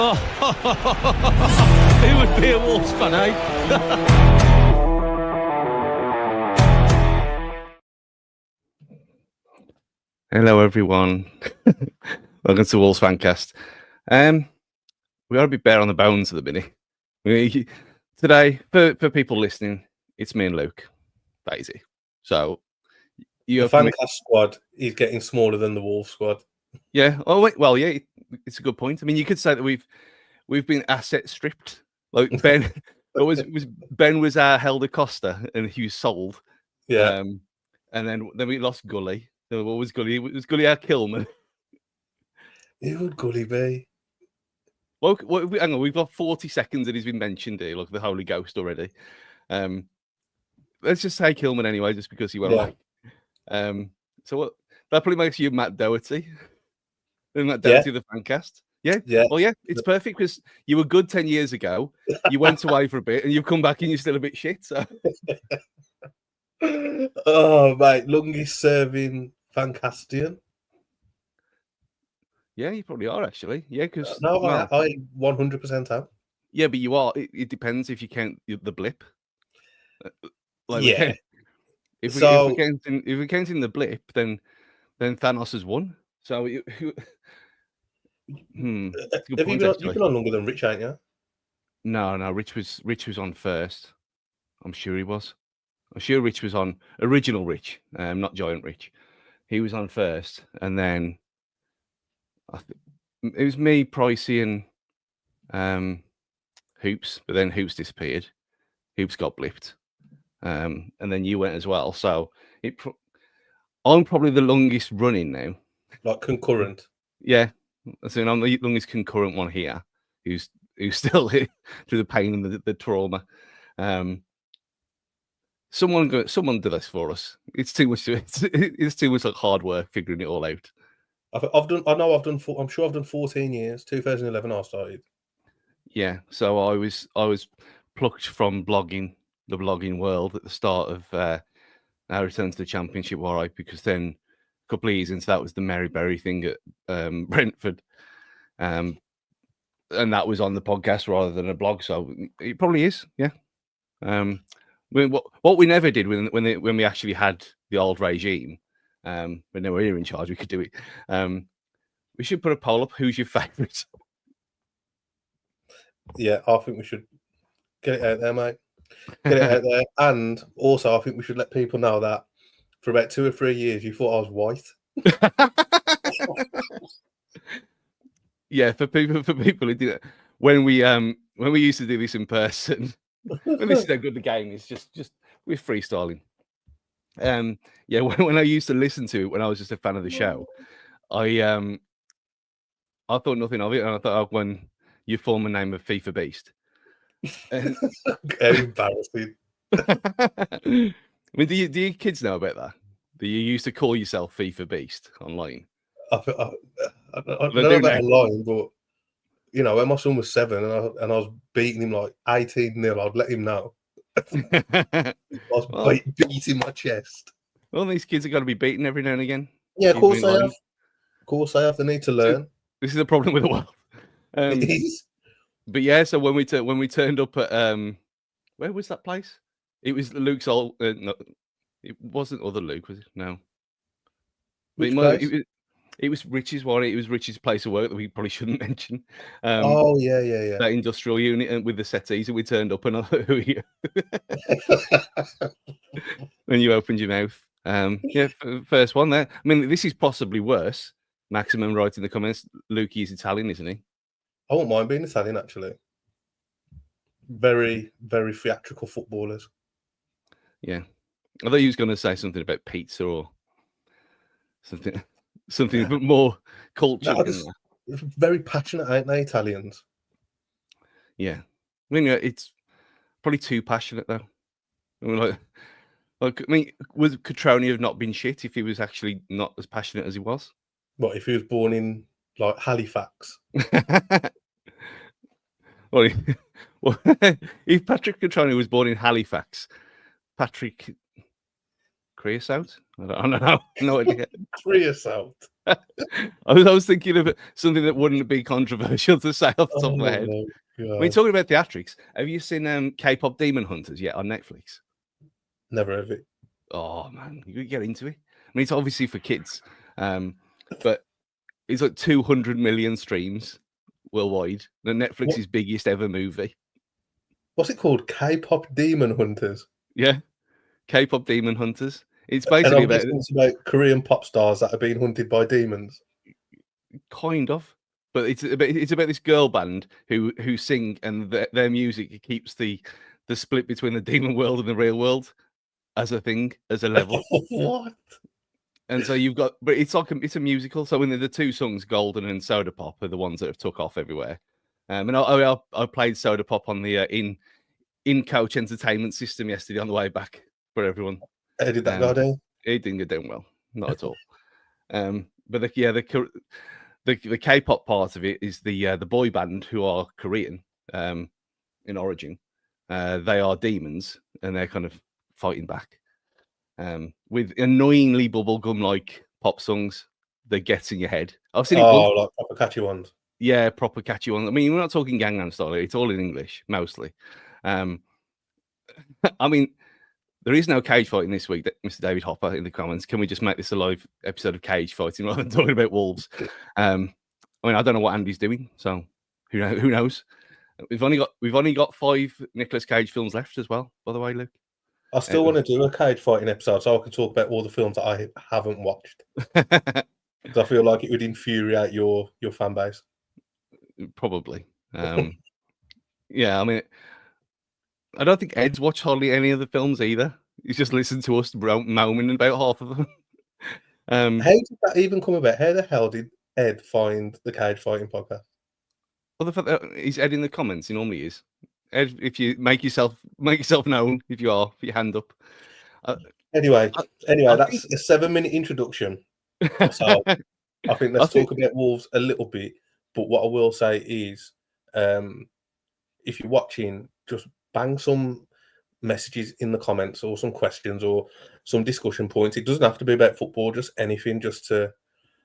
Oh, who would be a Wolves fan, eh? Hello, everyone. Welcome to Wolves Fancast. We got to be bare on the bones at the minute. Today, for people listening, it's me and Luke, Daisy. So the Fancast squad is getting smaller than the Wolves squad. Yeah. Oh wait. Well, yeah. It's a good point. I mean, you could say that we've been asset stripped. Like Ben, Ben was our Helder Costa, and he was sold. Yeah. And then we lost Gully. So what was Gully? It was Gully our Killman. Who would Gully be? Well, hang on. We've got 40 seconds that he's been mentioned here. Look, the Holy Ghost already. Let's just say Killman anyway, just because he won't. Yeah. So what? That probably makes you Matt Doherty. Matt Doherty of the Fancast. Yeah. Well, yeah, it's perfect because you were good 10 years ago. You went away for a bit, and you've come back and you're still a bit shit. So. Oh, mate, longest serving Fancastian. Yeah, you probably are actually. Yeah, because I 100% am. Yeah, but you are. It depends if you count the blip. Yeah. If we're counting the blip, then Thanos has won. So you've been on longer than Rich, ain't you? No. Rich was on first. I'm sure he was. I'm sure Rich was on original Rich, not Giant Rich. He was on first, and then it was me, Pricey, and Hoops. But then Hoops disappeared. Hoops got blipped, and then you went as well. So I'm probably the longest running now. Like concurrent. Yeah, so I'm the longest concurrent one here, who's still here through the pain and the trauma. Someone do this for us. It's too much. It's too much like hard work figuring it all out. I'm sure I've done 14 years. 2011 I started. Yeah, so I was plucked from the blogging world at the start of our return to the Championship, all right, because then a couple of years into that was the Mary Berry thing at Brentford, and that was on the podcast rather than a blog. So it probably is, yeah. What we never did when we actually had the old regime, when they were here in charge, we could do it. We should put a poll up. Who's your favourite? Yeah, I think we should get it out there, mate. Get it out there. And also, I think we should let people know that for about 2 or 3 years, you thought I was white. Yeah, for people who did it when we used to do this in person. When this is how good the game is, just we're freestyling. Yeah, when I used to listen to it when I was just a fan of the show, I thought nothing of it, and I thought when you form a name of FIFA Beast. Embarrassing. I mean, do your kids know about that? Do you used to call yourself FIFA Beast online? I don't know about online, but you know, when my son was 7 and I was beating him like 18-0, I'd let him know. I was beating my chest. Well, these kids are got to be beaten every now and again. Yeah, of course they have. Of course they have. They need to learn. This is a problem with the world. It is. But yeah, so when we turned up at where was that place? It was Luke's old. No, it wasn't other Luke, was it? No. It was Rich's one. It was Rich's place of work that we probably shouldn't mention. Yeah. That industrial unit and with the settees, and we turned up and I thought, who are you? When you opened your mouth. Yeah, first one there. I mean, this is possibly worse. Maximum writes in the comments. Luke is Italian, isn't he? I won't mind being Italian, actually. Very, very theatrical footballers. Yeah. I thought he was going to say something about pizza or something a bit more cultural. Very passionate, ain't they, Italians? Yeah. I mean, it's probably too passionate, though. I mean, would Cotrone have not been shit if he was actually not as passionate as he was? What, if he was born in, like, Halifax? Well, if Patrick Cotrone was born in Halifax, Patrick Creosote? I don't know. No idea. Creosote. I was thinking of something that wouldn't be controversial to say off the top of my head. my I mean, talking about theatrics, have you seen K-pop Demon Hunters yet on Netflix? Never heard of it. Oh man, you could get into it. I mean, it's obviously for kids, but it's like 200 million streams worldwide. The Netflix's biggest ever movie. What's it called? K-pop Demon Hunters. Yeah, K-pop Demon Hunters. It's And basically I'm guessing it's about Korean pop stars that are being hunted by demons. kind of, but it's about this girl band who sing, and their music keeps the split between the demon world and the real world as a thing, as a level. What? And so you've got, but it's like it's a musical. So when the two songs, Golden and Soda Pop, are the ones that have took off everywhere. And I played Soda Pop on the in-coach entertainment system yesterday on the way back for everyone. How did that go down? It didn't go down well, not at all. But the K-pop part of it is the boy band, who are Korean in origin. They are demons, and they're kind of fighting back with annoyingly bubblegum like pop songs that gets in your head. I've seen it once. Like proper catchy ones. Yeah, proper catchy ones. I mean, we're not talking Gangnam Style. It's all in English mostly. I mean, there is no cage fighting this week, Mr. David Hopper in the comments. Can we just make this a live episode of cage fighting rather than talking about wolves? I mean, I don't know what Andy's doing, so who knows? We've only got 5 Nicolas Cage films left as well, by the way, Luke. I still want to do a cage fighting episode so I can talk about all the films that I haven't watched. Because I feel like it would infuriate your fan base. Probably. Yeah, I mean, I don't think Ed's watched hardly any of the films either. He's just listened to us moaning about half of them. How did that even come about? How the hell did Ed find the cage fighting podcast? Well, the fact that he's Ed in the comments, he normally is. Ed, if you make yourself known, if you are, put your hand up. Anyway, I that's think... a 7-minute introduction. So I think let's talk about Wolves a little bit. But what I will say is, if you're watching, just bang some messages in the comments or some questions or some discussion points. It doesn't have to be about football, just anything, just to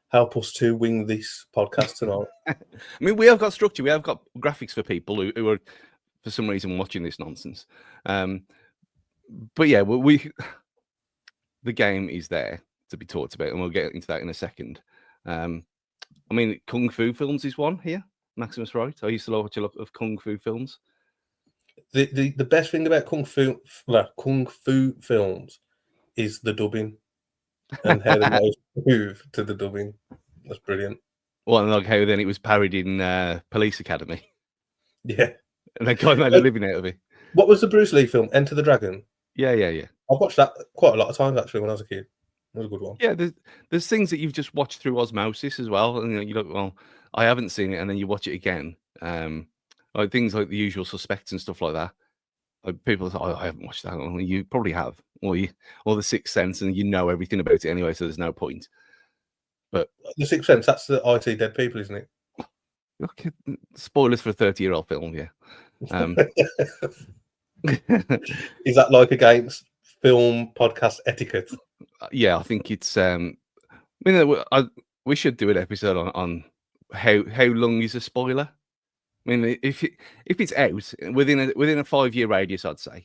help us to wing this podcast tonight. I mean, we have got structure. We have got graphics for people who are, for some reason, watching this nonsense. But yeah, the game is there to be talked about, and we'll get into that in a second. I mean, Kung Fu films is one here. Maximus, right? I used to watch a lot of Kung Fu films. The best thing about Kung Fu films is the dubbing and how they move to the dubbing. That's brilliant. Well, and like how then it was parodied in Police Academy. Yeah. And they kind of made a living out of it. What was the Bruce Lee film? Enter the Dragon? Yeah. I watched that quite a lot of times, actually, when I was a kid. It was a good one. Yeah, there's things that you've just watched through osmosis as well. And you look, well, I haven't seen it. And then you watch it again. Like things like The Usual Suspects and stuff like that. Like people say, I haven't watched that. Well, you probably have. Or The Sixth Sense, and you know everything about it anyway, so there's no point. But The Sixth Sense, that's the I See Dead People, isn't it? Okay, spoilers for a 30-year-old film, yeah. Is that like against film podcast etiquette? Yeah, I think it's. I mean, we should do an episode on how long is a spoiler. I mean, if it's out within a 5-year radius, I'd say,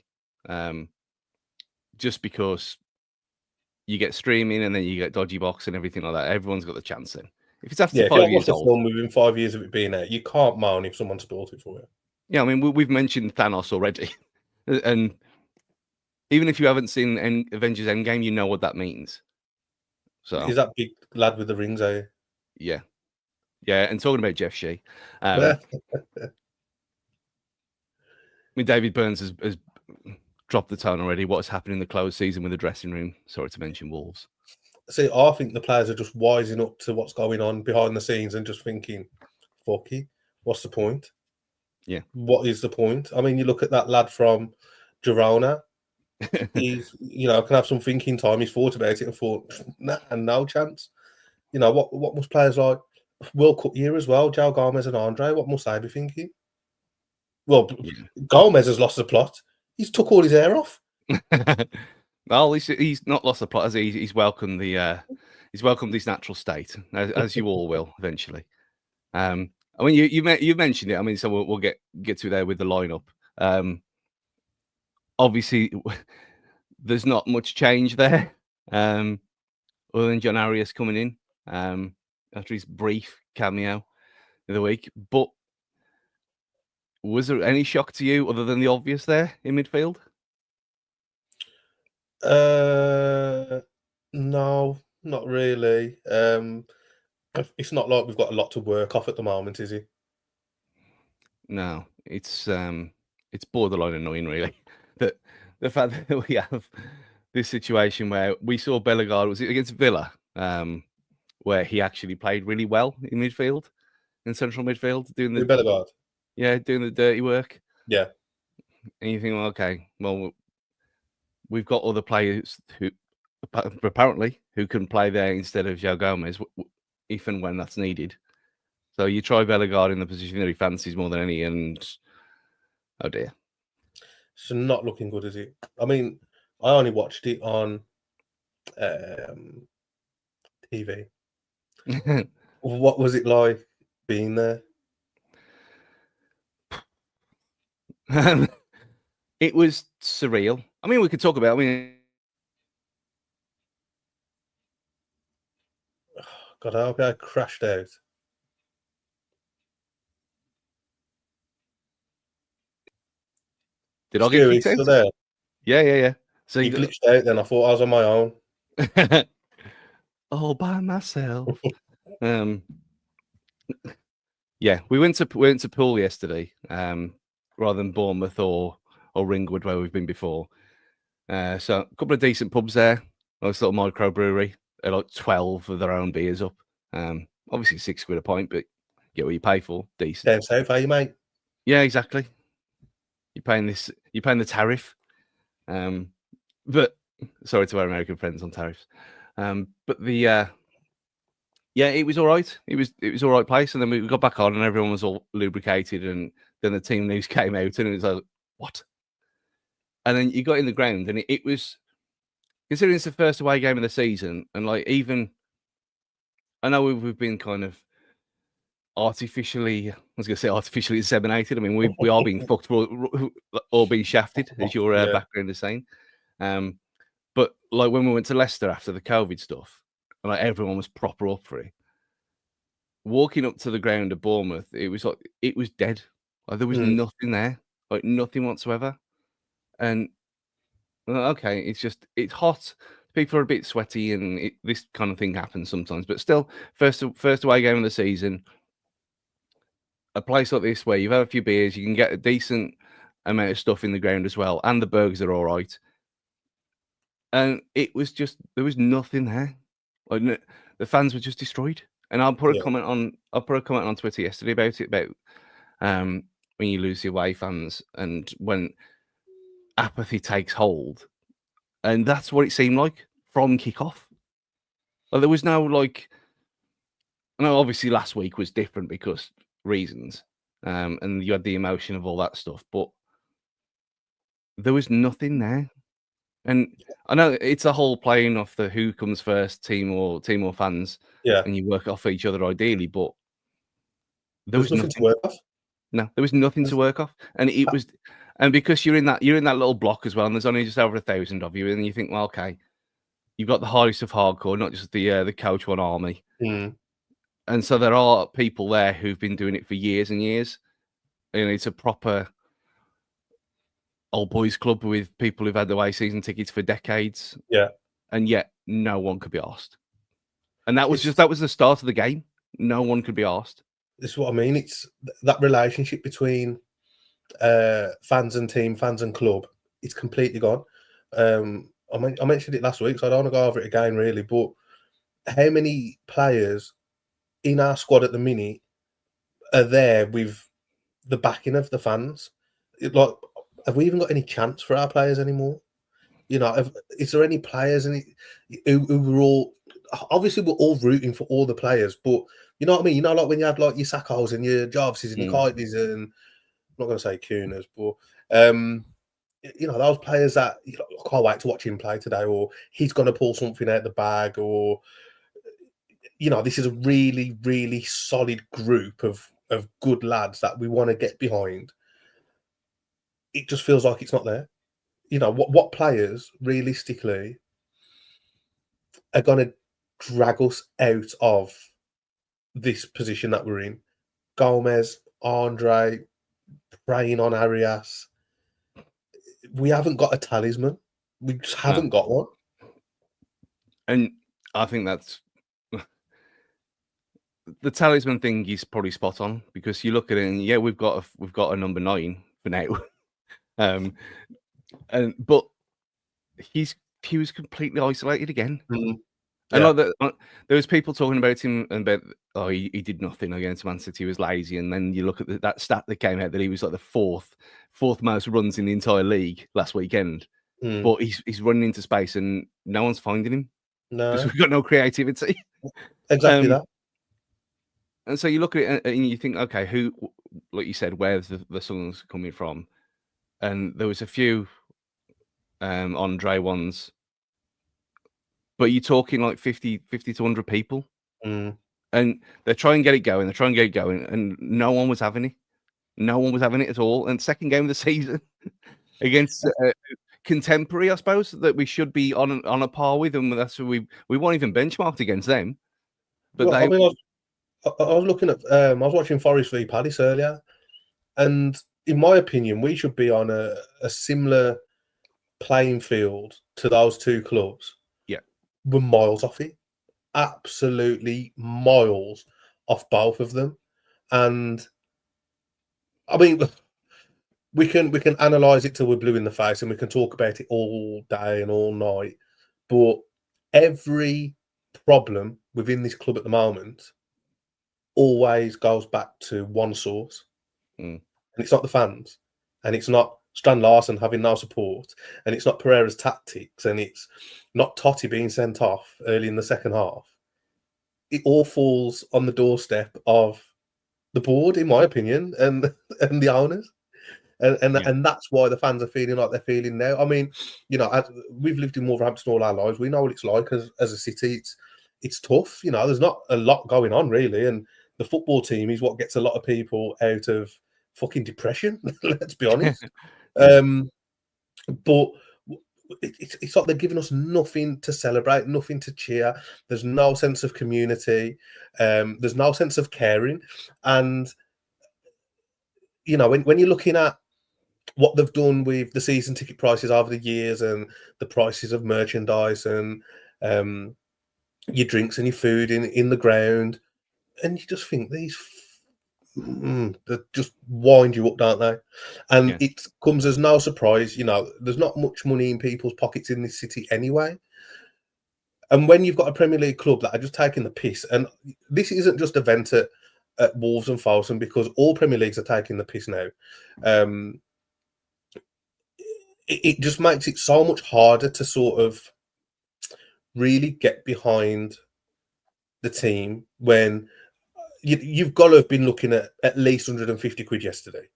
just because you get streaming and then you get dodgy box and everything like that. Everyone's got the chance then. If it's after 5 years old, film within 5 years of it being out, you can't moan if someone spoiled it for you. Yeah, I mean, we've mentioned Thanos already, and even if you haven't seen Avengers Endgame, you know what that means. So is that big lad with the rings? Are you? Yeah. And talking about Jeff Shee, I mean, David Burns has dropped the tone already. What's happening in the closed season with the dressing room? Sorry to mention Wolves. See, I think the players are just wising up to what's going on behind the scenes and just thinking, fuck it, what's the point? Yeah. What is the point? I mean, you look at that lad from Girona, he's, can have some thinking time. He's thought about it and thought, nah, no chance. What must players like World Cup year as well, João Gomez and Andre, what must they be thinking? Well, Gomez has lost the plot. He's took all his hair off. Well, he's not lost the plot, has he? He's welcomed the he's welcomed his natural state, as you all will eventually. I mean, you mentioned it. I mean, so we'll get to there with the lineup. Obviously, there's not much change there, other than John Arias coming in after his brief cameo of the week. But was there any shock to you other than the obvious there in midfield? No, not really. It's not like we've got a lot to work off at the moment, is it? No, it's borderline annoying, really. That the fact that we have this situation where we saw Bellegarde, was it against Villa, where he actually played really well in midfield, in central midfield, doing With Bellegarde? doing the dirty work. Yeah. And you think, well, okay, well, we've got other players who apparently who can play there instead of João Gomez, if and when that's needed. So you try Bellegarde in the position that he fancies more than any, and oh dear. It's not looking good, is it? I mean, I only watched it on TV. What was it like being there? It was surreal. I mean, we could talk about. I mean, God, I hope I crashed out. did I get Stewie, kicked still out? there? Yeah. So you glitched out. Then I thought I was on my own. All by myself. Yeah, we went to Poole yesterday, rather than Bournemouth or Ringwood where we've been before. So a couple of decent pubs there. Nice little microbrewery. They're like 12 of their own beers up. Obviously £6 a pint, but get what you pay for. Decent. Down south, are you, mate? Yeah, exactly. You're paying the tariff. But sorry to our American friends on tariffs. But the yeah, it was all right. It was all right place, and then we got back on, and everyone was all lubricated, and then the team news came out, and it was like, what? And then you got in the ground, and it was, considering it's the first away game of the season, and like even, I know we've been kind of artificially, I was going to say artificially inseminated. I mean, we are being fucked or being shafted, as your background is saying. But like when we went to Leicester after the COVID stuff, and like everyone was proper up for it. Walking up to the ground at Bournemouth, it was like it was dead. Like there was nothing there, like nothing whatsoever. And okay, it's hot. People are a bit sweaty, and this kind of thing happens sometimes. But still, first away game of the season, a place like this where you've had a few beers, you can get a decent amount of stuff in the ground as well, and the burgers are all right. And it was just there was nothing there. Like the fans were just destroyed. And I'll put a comment on Twitter yesterday about it, about when you lose the away fans and when apathy takes hold. And that's what it seemed like from kickoff. Like there was no like, I know obviously last week was different because reasons, and you had the emotion of all that stuff, but there was nothing there. And I know it's a whole playing off the who comes first, team or fans. Yeah. And you work off each other ideally, but there was nothing to work off. No, there was nothing to work off. And it was, and because you're in that little block as well, and there's only just over 1,000 of you, and you think, well, okay, you've got the hardest of hardcore, not just the Coach One army. And so there are people there who've been doing it for years and years. And it's a proper old boys club with people who've had away season tickets for decades. Yeah. And yet no one could be asked. And that was the start of the game. No one could be asked. This is what I mean. It's that relationship between fans and team, fans and club. It's completely gone. I mentioned it last week, so I don't want to go over it again, really. But how many players in our squad at the minute are there with the backing of the fans? Like, have we even got any chance for our players anymore? You know, is there any players who were all, obviously we're all rooting for all the players, but you know what I mean? You know, like when you had like your Sackos and your Jarvises and your Kiteys and I'm not going to say Kunas, but you know, those players that I can't wait to watch him play today, or he's going to pull something out the bag, or this is a really, really solid group of good lads that we want to get behind. It just feels like it's not there. What players realistically are going to drag us out of this position that we're in? Gomez, Andre, preying on Arias. We haven't got a talisman. We just haven't got one. And I think that's the talisman thing is probably spot on, because you look at it and yeah, we've got a number 9 for now. But he was completely isolated again. Mm. And like there was people talking about him and about he did nothing against Man City, he was lazy, and then you look at that stat that came out that he was like the fourth most runs in the entire league last weekend. But he's running into space and no one's finding him. No, because we've got no creativity. Exactly that. And so you look at it and you think, okay, who, like you said, where's the songs coming from? And there was a few Andre ones, but you're talking like 50 to 100 people. And they try and get it going, and no one was having it. No one was having it at all. And second game of the season against contemporary, I suppose, that we should be on a par with, and that's we weren't even benchmarked against them. But I was looking at I was watching Forest v Palace earlier, and in my opinion, we should be on a similar playing field to those two clubs. Yeah, we're miles off it, absolutely miles off both of them. And I mean, we can analyze it till we're blue in the face, and we can talk about it all day and all night. But every problem within this club at the moment always goes back to one source, and it's not the fans, and it's not Strand Larsen having no support, and it's not Pereira's tactics, and it's not Totti being sent off early in the second half. It all falls on the doorstep of the board, in my opinion, and the owners. And that's why the fans are feeling like they're feeling now. I mean, we've lived in Wolverhampton all our lives. We know what it's like as a city. It's tough. There's not a lot going on really, and the football team is what gets a lot of people out of fucking depression. Let's be honest. But it's like they're giving us nothing to celebrate, nothing to cheer. There's no sense of community. There's no sense of caring, and when you're looking at what they've done with the season ticket prices over the years and the prices of merchandise and your drinks and your food in the ground, and you just think these they just wind you up, don't they? And it comes as no surprise, there's not much money in people's pockets in this city anyway. And when you've got a Premier League club that are just taking the piss, and this isn't just a vent at Wolves and Folsom, because all Premier Leagues are taking the piss now. It just makes it so much harder to sort of really get behind the team when you've got to have been looking at least 150 quid yesterday.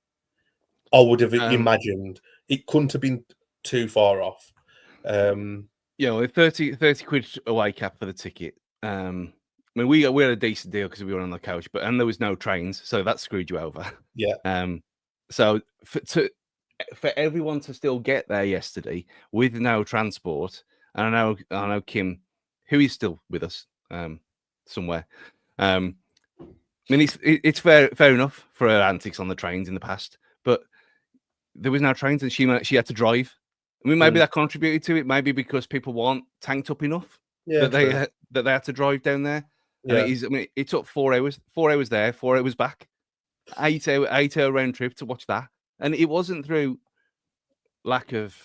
I would have imagined it couldn't have been too far off. 30 quid away cap for the ticket. I mean, we had a decent deal because we were on the couch, and there was no trains, so that screwed you over. Yeah. So for everyone to still get there yesterday with no transport, and I know Kim, who is still with us somewhere. I mean, it's fair enough for her antics on the trains in the past, but there was no trains, and she had to drive. I mean, maybe that contributed to it. Maybe because people weren't tanked up enough that they had to drive down there. Yeah. And it took 4 hours. 4 hours there, 4 hours back. 8-hour round trip to watch that. And it wasn't through lack of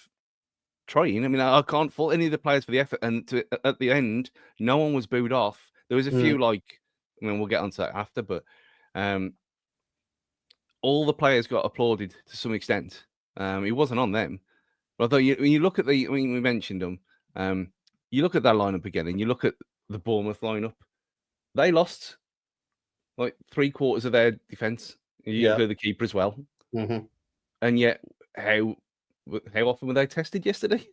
trying. I mean, I can't fault any of the players for the effort. And at the end, no one was booed off. There was a few we'll get onto that after, but all the players got applauded to some extent. It wasn't on them. But although when you look at we mentioned them, you look at that lineup again, and you look at the Bournemouth lineup, they lost like 3/4 of their defense. You include the keeper as well. Mm-hmm. And yet, how often were they tested yesterday?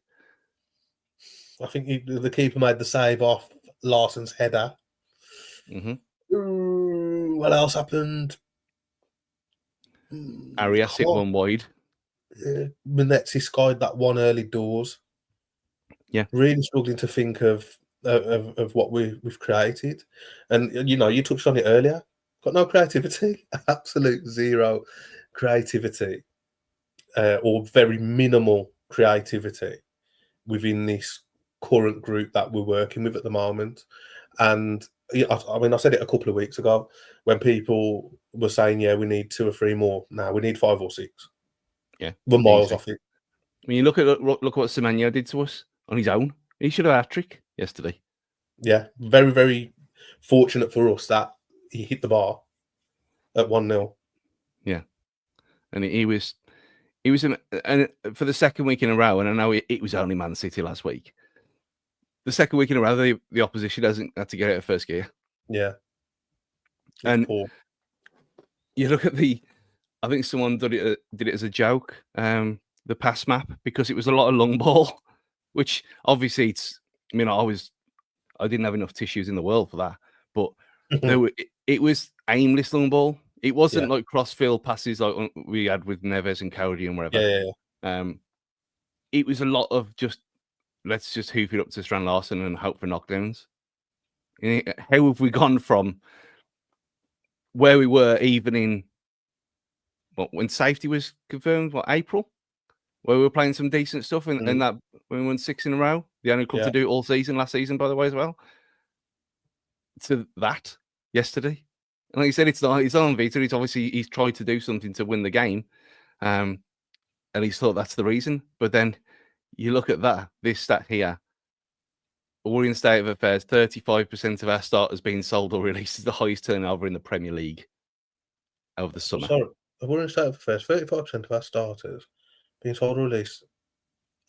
I think the keeper made the save off Larsen's header. What else happened? Arias hit one wide. Minetti skied that one early doors. Yeah. Really struggling to think of what we've created. And, you touched on it earlier. Got no creativity. Absolute zero creativity. Or very minimal creativity within this current group that we're working with at the moment. And I said it a couple of weeks ago when people were saying, yeah, we need 2 or 3 more. Now we need 5 or 6. Yeah, We're miles easy. off it. When you look at what Semenyo did to us on his own, he should have had a trick yesterday. Yeah, very, very fortunate for us that he hit the bar at 1-0. Yeah, and he was and for the second week in a row, and I know it was only Man City last week. The second week in a row, the opposition hasn't had to get out of first gear. Yeah, and poor. You look at I think someone did it as a joke, the pass map, because it was a lot of long ball, which obviously I didn't have enough tissues in the world for that, but it was aimless long ball. It wasn't like cross-field passes like we had with Neves and Cody and whatever. Yeah. It was a lot of let's just hoof it up to Strand Larsen and hope for knockdowns. How have we gone from where we were even in when safety was confirmed, April, where we were playing some decent stuff and that when we won 6 in a row, the only club to do it all season, last season, by the way, as well, to that yesterday. And like you said, it's on Vita. It's obviously he's tried to do something to win the game, and he's thought that's the reason. But then you look at this stat here. Worrying state of affairs: 35% of our starters being sold or released is the highest turnover in the Premier League over the summer. Sorry, worrying state of affairs: 35% of our starters being sold or released.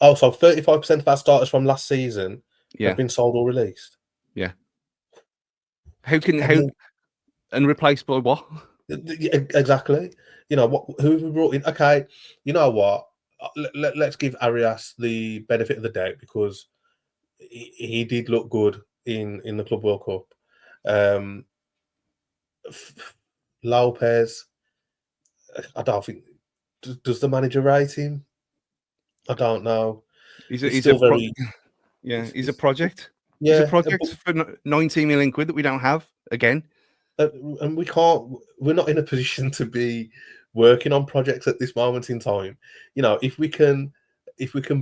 Oh, so 35% of our starters from last season have been sold or released. Yeah. And replaced by what? Exactly. Who have we brought in? Okay, you know what? Let's give Arias the benefit of the doubt because he did look good in the Club World Cup. Lopez, I don't think. Does the manager rate him? I don't know. He's a project. Yeah, he's a project for 19 million quid that we don't have again. And we're not in a position to be working on projects at this moment in time. If we can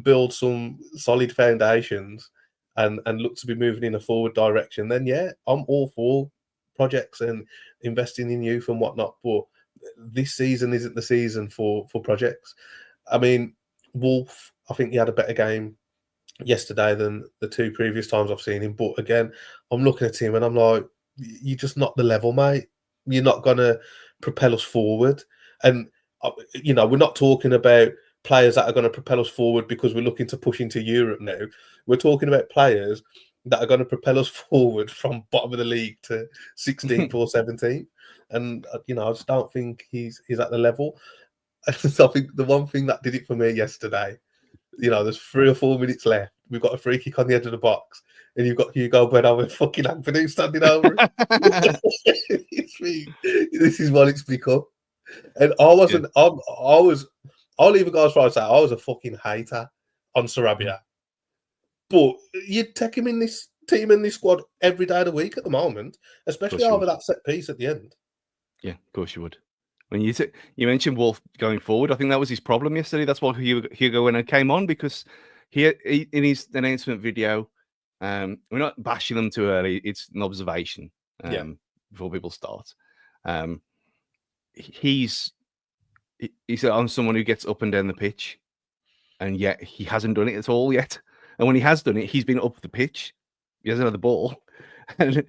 build some solid foundations and look to be moving in a forward direction, then yeah, I'm all for projects and investing in youth and whatnot. But this season isn't the season for projects. I mean, Wolf, I think he had a better game yesterday than the 2 previous times I've seen him. But again, I'm looking at him and I'm like, you're just not the level, mate. You're not going to propel us forward. And, we're not talking about players that are going to propel us forward because we're looking to push into Europe now. We're talking about players that are going to propel us forward from bottom of the league to 16th or 17th. And, I just don't think he's at the level. So I think the one thing that did it for me yesterday, there's 3 or 4 minutes left. We've got a free kick on the edge of the box, and you've got Hugo Bueno with fucking Ampadu standing over it. This is what it's become. And I'll even go as far as say I was a fucking hater on Sarabia. But you'd take him in this team and this squad every day of the week at the moment, especially over that set piece at the end. Yeah, of course you would. When you mentioned Wolf going forward, I think that was his problem yesterday. That's why Hugo Bueno came on, because he in his announcement video, we're not bashing them too early. It's an observation before people start. He's I'm someone who gets up and down the pitch, and yet he hasn't done it at all yet. And when he has done it, he's been up the pitch. He hasn't had the ball, and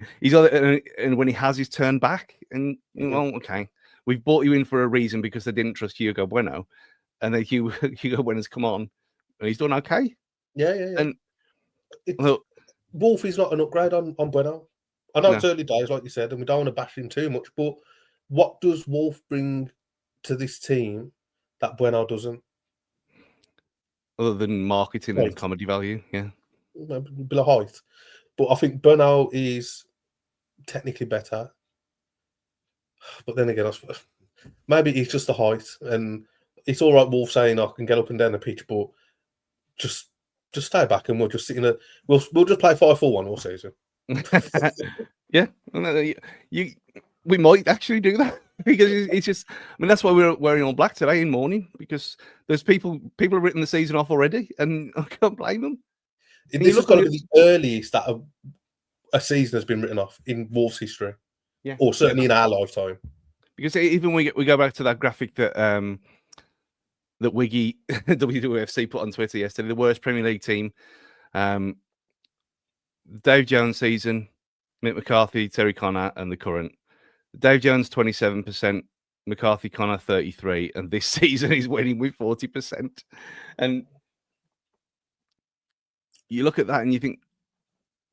and when he has, he's turned back. And okay. We've brought you in for a reason because they didn't trust Hugo Bueno, and then Hugo Bueno's come on, and he's done okay. Yeah. And Wolf is not an upgrade on Bueno. I know it's early days, like you said, and we don't want to bash him too much. But what does Wolf bring to this team that Bueno doesn't? Other than marketing and comedy value, yeah, a bit of height. But I think Bueno is technically better. But then again, maybe it's just the height, and it's all right. Wolf saying I can get up and down the pitch, but just stay back and we'll just sit in a. We'll just play 5-4-1 all season. Yeah, we might actually do that because it's just. I mean, that's why we're wearing all black today in mourning, because there's people have written the season off already, and I can't blame them. This has got to be the earliest that a season has been written off in Wolves history, or certainly in our lifetime. Because even we go back to that graphic that that Wiggy WWFC put on Twitter yesterday, the worst Premier League team, Dave Jones season, Mick McCarthy, Terry Connor, and the current. Dave Jones 27%, McCarthy Connor 33%, and this season he's winning with 40%. And you look at that and you think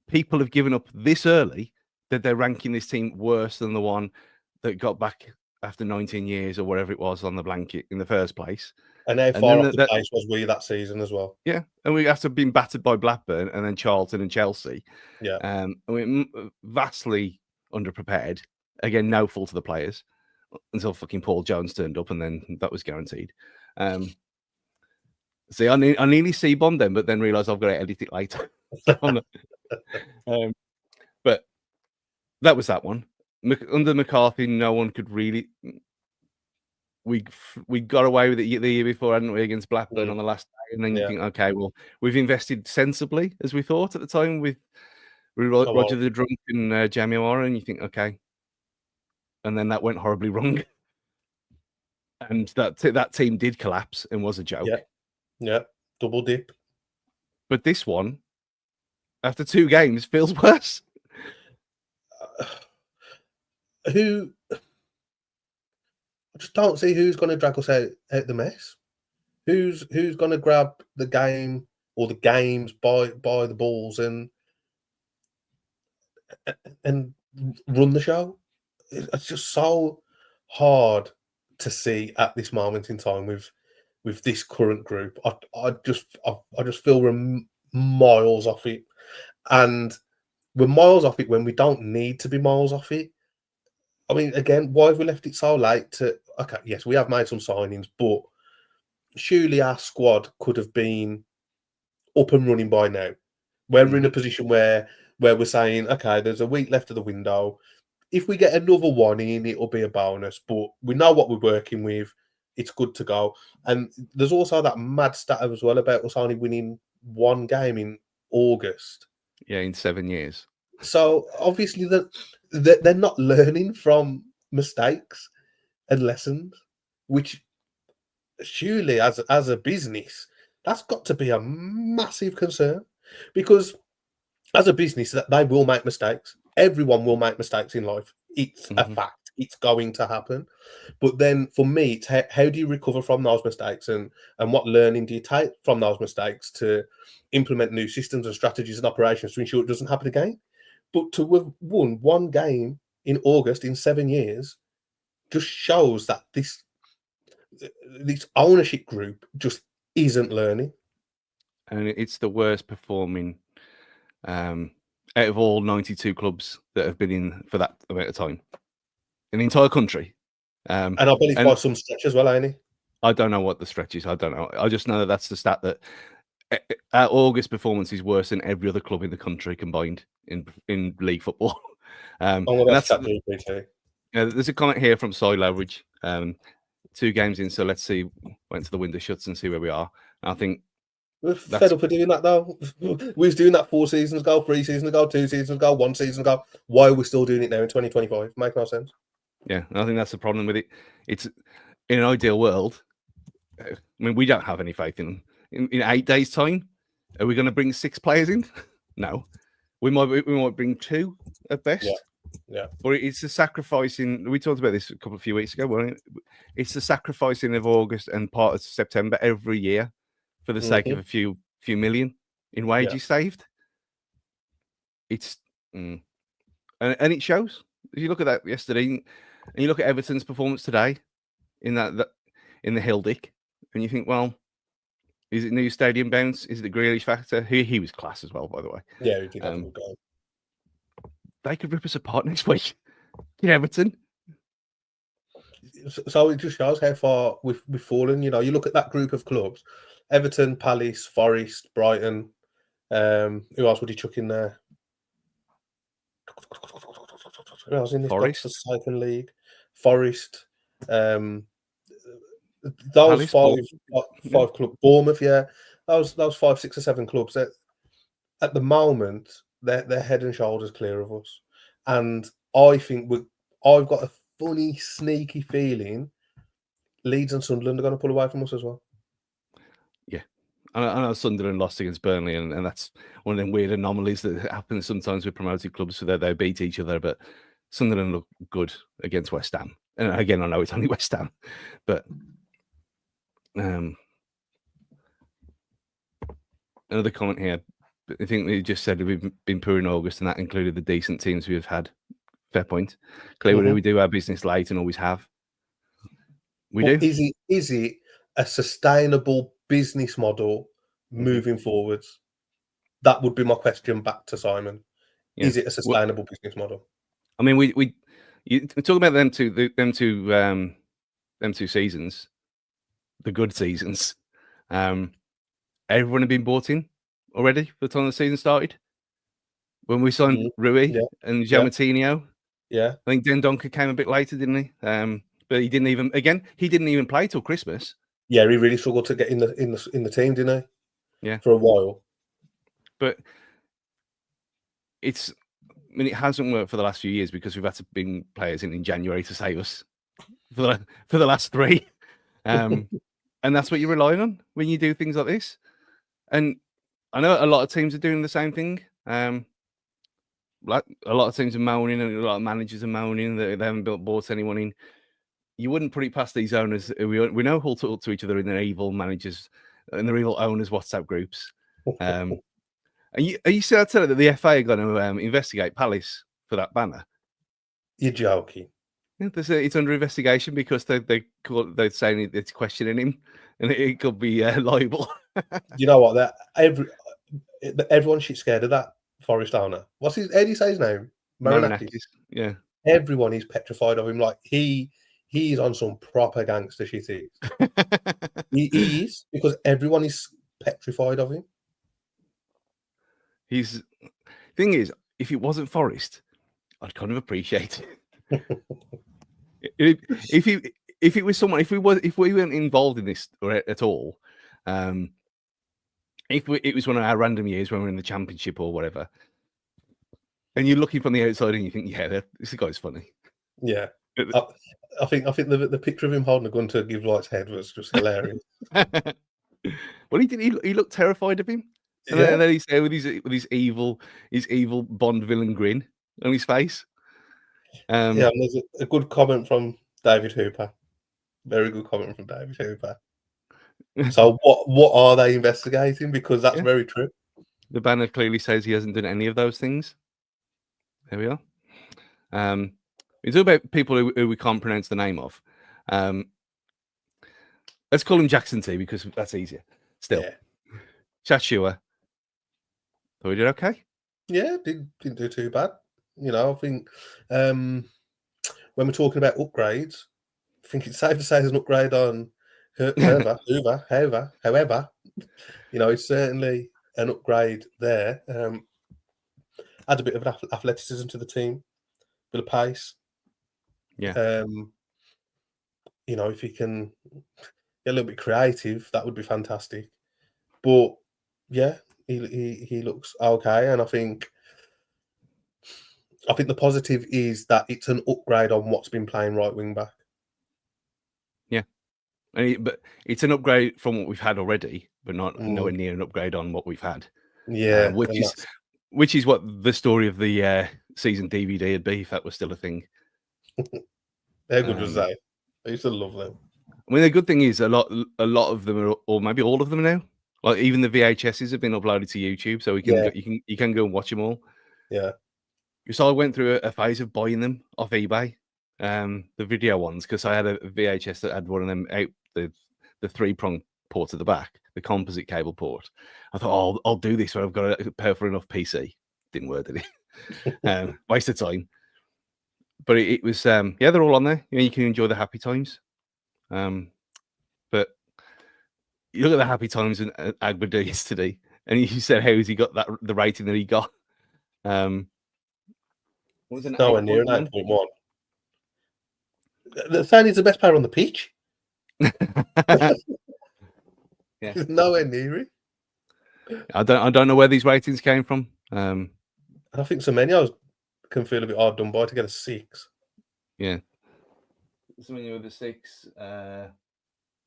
people have given up this early, that they're ranking this team worse than the one that got back after 19 years or whatever it was on the blanket in the first place. And how far off the place was we that season as well? Yeah, and we have to have been battered by Blackburn and then Charlton and Chelsea. Yeah, and we're vastly underprepared. Again, no fault of the players until fucking Paul Jones turned up, and then that was guaranteed. See, I nearly C-bombed them, but then realised I've got to edit it later. But that was that one. Under McCarthy, no one could really. We got away with it the year before, hadn't we, against Blackburn on the last day? And then you think, okay, well, we've invested sensibly, as we thought at the time, with Roger the Drunk and Jamie O'Mara, and you think, okay. And then that went horribly wrong. And that team did collapse and was a joke. Yeah, double dip. But this one, after 2 games, feels worse. I just don't see who's going to drag us out the mess. Who's going to grab the game or the games by the balls and run the show? It's just so hard to see at this moment in time with this current group. I just feel we're miles off it, and we're miles off it when we don't need to be miles off it. I mean, again, why have we left it so late? Okay, yes, we have made some signings, but surely our squad could have been up and running by now. We're in a position where we're saying, okay, there's a week left of the window. If we get another one in, it'll be a bonus. But we know what we're working with. It's good to go. And there's also that mad stat as well about us only winning 1 game in August. Yeah, in 7 years. So obviously they're not learning from mistakes and lessons, which surely as a business, that's got to be a massive concern, because as a business that they will make mistakes. Everyone will make mistakes in life. It's a fact. It's going to happen. But then for me, it's how do you recover from those mistakes, and what learning do you take from those mistakes to implement new systems and strategies and operations to ensure it doesn't happen again? But to have won 1 game in August in 7 years just shows that this ownership group just isn't learning. And it's the worst performing out of all 92 clubs that have been in for that amount of time in the entire country. And I bet it's by some stretch as well, ain't it? I don't know what the stretch is. I don't know. I just know that that's the stat that our August performance is worse than every other club in the country combined in league football. There's a comment here from Soy Leverage. 2 games in, so let's see. Went to the window shuts and see where we are. And I think we're fed up of doing that though. We was doing that 4 seasons ago, 3 seasons ago, 2 seasons ago, 1 season ago. Why are we still doing it now in 2025? Make no sense. Yeah, I think that's the problem with it. It's in an ideal world. I mean, we don't have any faith in 8 days' time. Are we going to bring 6 players in? No, we might bring 2 at best. Yeah. Or it's the sacrificing. We talked about this a few weeks ago. Wasn't it? It's the sacrificing of August and part of September every year for the sake of a few million in wages saved. It's and it shows. If you look at that yesterday, and you look at Everton's performance today in that in the Hilldick, and you think, well, is it new stadium bounce? Is it the Grealish factor? He was class as well, by the way. Yeah, he did have a good game. they could rip us apart next week. In Everton. So it just shows how far we've fallen. You know, you look at that group of clubs: Everton, Palace, Forest, Brighton. Who else would you chuck in there? Who else in this box for second league? Forest. Those Palace, five club Bournemouth, yeah. Those 5, 6, or 7 clubs that at the moment they're head and shoulders clear of us. And I think I've got a funny, sneaky feeling Leeds and Sunderland are going to pull away from us as well. Yeah. I know Sunderland lost against Burnley, and that's one of them weird anomalies that happens sometimes with promoted clubs, so that they beat each other. But Sunderland look good against West Ham. And again, I know it's only West Ham, but another comment here. I think they just said we've been poor in August, and that included the decent teams we've had. Fair point. Clearly, we do our business late and always have. We do. Is it a sustainable business model moving forwards? That would be my question back to Simon. Yeah. Is it a sustainable business model? I mean, you talk about them two seasons, the good seasons. Everyone had been bought in already by the time the season started. When we signed Rui and Giammattino, I think Dendoncker came a bit later, didn't he? But he didn't even play till Christmas. Yeah, he really struggled to get in the team, didn't he? Yeah, for a while. But it hasn't worked for the last few years because we've had to bring players in January to save us for the last 3. And that's what you're relying on when you do things like this. And I know a lot of teams are doing the same thing. Like a lot of teams are moaning, and a lot of managers are moaning that they haven't bought anyone in. You wouldn't put it past these owners. We know who'll talk to each other in their evil managers and their evil owners' WhatsApp groups. Are you still telling that the FA are going to investigate Palace for that banner? You're joking. Yeah, it's under investigation because they're saying it's questioning him, and it could be liable. You know what? Everyone's shit scared of that Forest owner. How do you say his name? Marinakis. Yeah. Everyone is petrified of him. Like he's on some proper gangster shit. He is, because everyone is petrified of him. Thing is, if it wasn't Forest, I'd kind of appreciate it. if it was someone, if we weren't involved in this at all, if it was one of our random years when we're in the Championship or whatever, and you're looking from the outside and you think, yeah, this guy's funny. Yeah, I think the picture of him holding a gun to give Light's head was just hilarious. Well, he looked terrified of him, and then he's there with his evil Bond villain grin on his face. And there's a good comment from David Hooper. Very good comment from David Hooper. So what are they investigating? Because that's very true. The banner clearly says he hasn't done any of those things. There we are. We talk about people who we can't pronounce the name of. Let's call him Jackson T because that's easier. Still, Chashua. Thought we did okay. Yeah, didn't do too bad. You know, I think when we're talking about upgrades, I think it's safe to say there's an upgrade on however, you know, it's certainly an upgrade there. Add a bit of athleticism to the team, bit of pace. Yeah. You know, if he can get a little bit creative, that would be fantastic. But yeah, he looks okay, and I think the positive is that it's an upgrade on what's been playing right wing back. Yeah, but it's an upgrade from what we've had already, but not nowhere near an upgrade on what we've had. Yeah, which is what the story of the season DVD would be if that was still a thing. How good was that? I used to love them. I mean, the good thing is a lot of them are, or maybe all of them now. Like even the VHSs have been uploaded to YouTube, so you can go and watch them all. Yeah. So I went through a phase of buying them off eBay, the video ones, because I had a VHS that had one of them out the 3-prong port at the back, the composite cable port. I thought, I'll do this when I've got a powerful enough PC. Didn't work, did it? Waste of time. But it was, they're all on there. You can enjoy the happy times. But you look at the happy times in Agbada yesterday, and you said how he got the rating that he got. Was it nowhere near an 8.1. They're saying he's the best player on the pitch. Yeah, nowhere near it. I don't know where these ratings came from. And I think Semenyo can feel a bit hard done by to get a 6. Yeah, Semenyo with a 6. So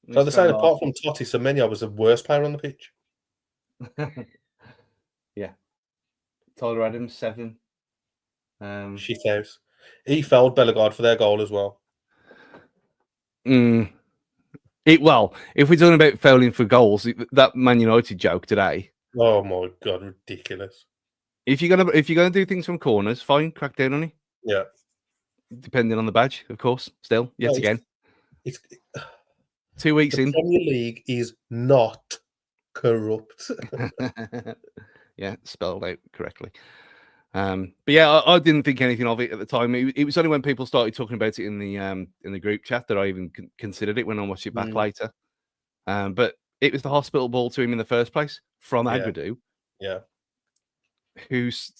they're saying apart from Totti, Semenyo was the worst player on the pitch. Yeah, Tyler Adams 7. Shit house. He fouled Bellegarde for their goal as well. Well, if we're talking about fouling for goals, that Man United joke today. Oh my god, ridiculous! If you're gonna do things from corners, fine, crack down on it. Yeah, depending on the badge, of course. Still, yet again, it's 2 weeks in. Premier League is not corrupt. Yeah, spelled out correctly. But yeah, I didn't think anything of it at the time. It was only when people started talking about it in the group chat that I even considered it when I watched it back later. But it was the hospital ball to him in the first place from Agbadou. Yeah. Who's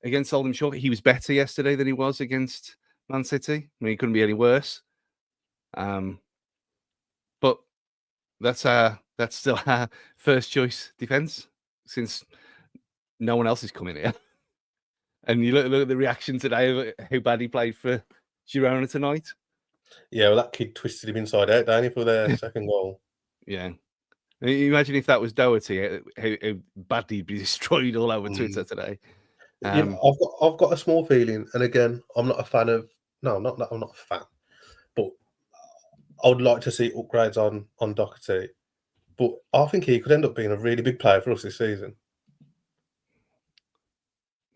against Oldham Short. He was better yesterday than he was against Man City. I mean, he couldn't be any worse. But that's still our first choice defense since no one else is coming here. And you look at the reaction today of how bad he played for Girona tonight. Yeah, well, that kid twisted him inside out, Danny, for their second goal. Yeah. Imagine if that was Doherty, how badly he'd be destroyed all over Twitter today. I've got a small feeling, and again, I'm not a fan of. No, not that I'm not a fan, but I would like to see upgrades on Doherty. But I think he could end up being a really big player for us this season.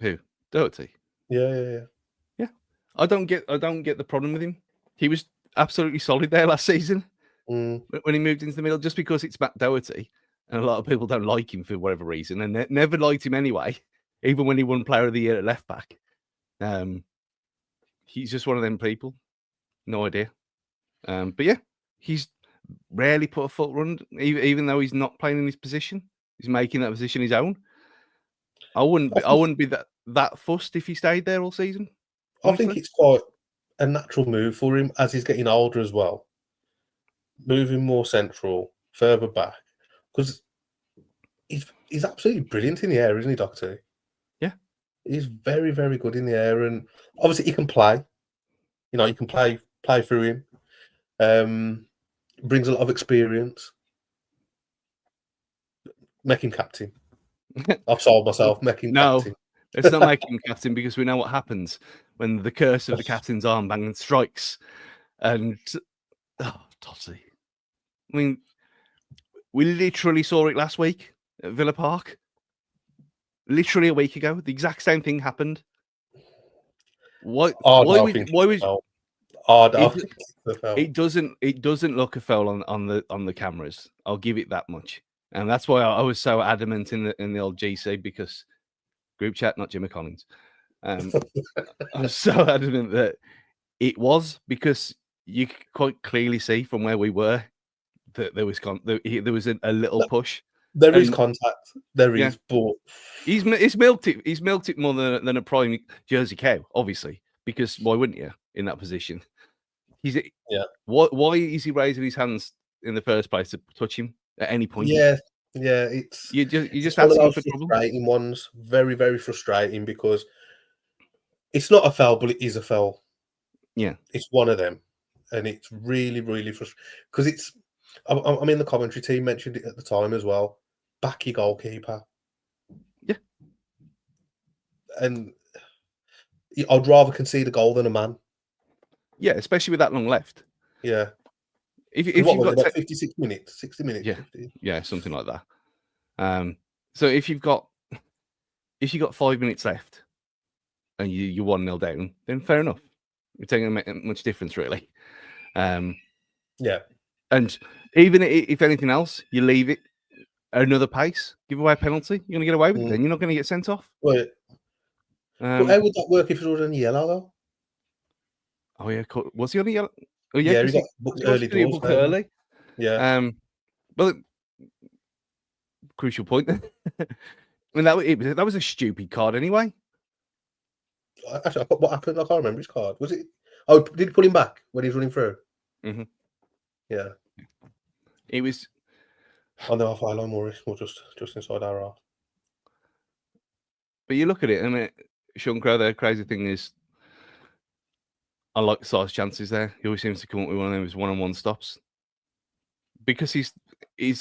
Who? Doherty? Yeah. I don't get the problem with him. He was absolutely solid there last season when he moved into the middle. Just because it's Matt Doherty, and a lot of people don't like him for whatever reason, and never liked him anyway. Even when he won Player of the Year at left back, he's just one of them people. No idea. But yeah, he's rarely put a foot run, even though he's not playing in his position. He's making that position his own. I wouldn't be that fussed if he stayed there all season. Honestly. I think it's quite a natural move for him as he's getting older as well. Moving more central, further back, because he's absolutely brilliant in the air, isn't he, Doctor? Yeah, he's very, very good in the air, and obviously he can play. You know, you can play through him. Brings a lot of experience. Make him captain. I've sold myself. Make him captain. Let's not make him captain because we know what happens when the curse of the captain's armband strikes. And Totti. I mean, we literally saw it last week at Villa Park. Literally a week ago, the exact same thing happened. Why would it doesn't look a foul on the cameras. I'll give it that much. And that's why I was so adamant in the old GC, because group chat, not Jimmy Collins. I was so adamant that it was, because you could quite clearly see from where we were that there was a little push. There is contact. There is, but he's milked it. He's milked it more than a prime Jersey cow, obviously, because why wouldn't you in that position? Why is he raising his hands in the first place to touch him at any point? Yeah. It's you just asking for trouble. Frustrating ones, very, very frustrating, because it's not a foul, but it is a foul. Yeah, it's one of them, and it's really, really frustrating because it's. I mean, the commentary team mentioned it at the time as well. Back your goalkeeper. Yeah, and I'd rather concede a goal than a man. Yeah, especially with that long left. Yeah. If you've got 56 minutes, 60 minutes, yeah, 50. Yeah, something like that. So if you've got 5 minutes left and you're 1-0 down, then fair enough. You're taking much difference, really. Yeah. And even if anything else, you leave it another pace, give away a penalty, you're going to get away with it. Then you're not going to get sent off. Well, But how would that work if it was on yellow though? Oh yeah, was he on a yellow? Oh yeah, Yeah, he because got booked early doors. booked early. Yeah. Well, crucial point. I mean, that was a stupid card anyway. Actually, what happened? I can't remember his card. Was it? Oh, did he pull him back when he was running through? Mm-hmm. Yeah. It was. On the half line, Morris, or just inside our half. But you look at it, I mean, Sean Crow, the crazy thing is, I like Sar's chances there. He always seems to come up with one of those one-on-one stops. Because he's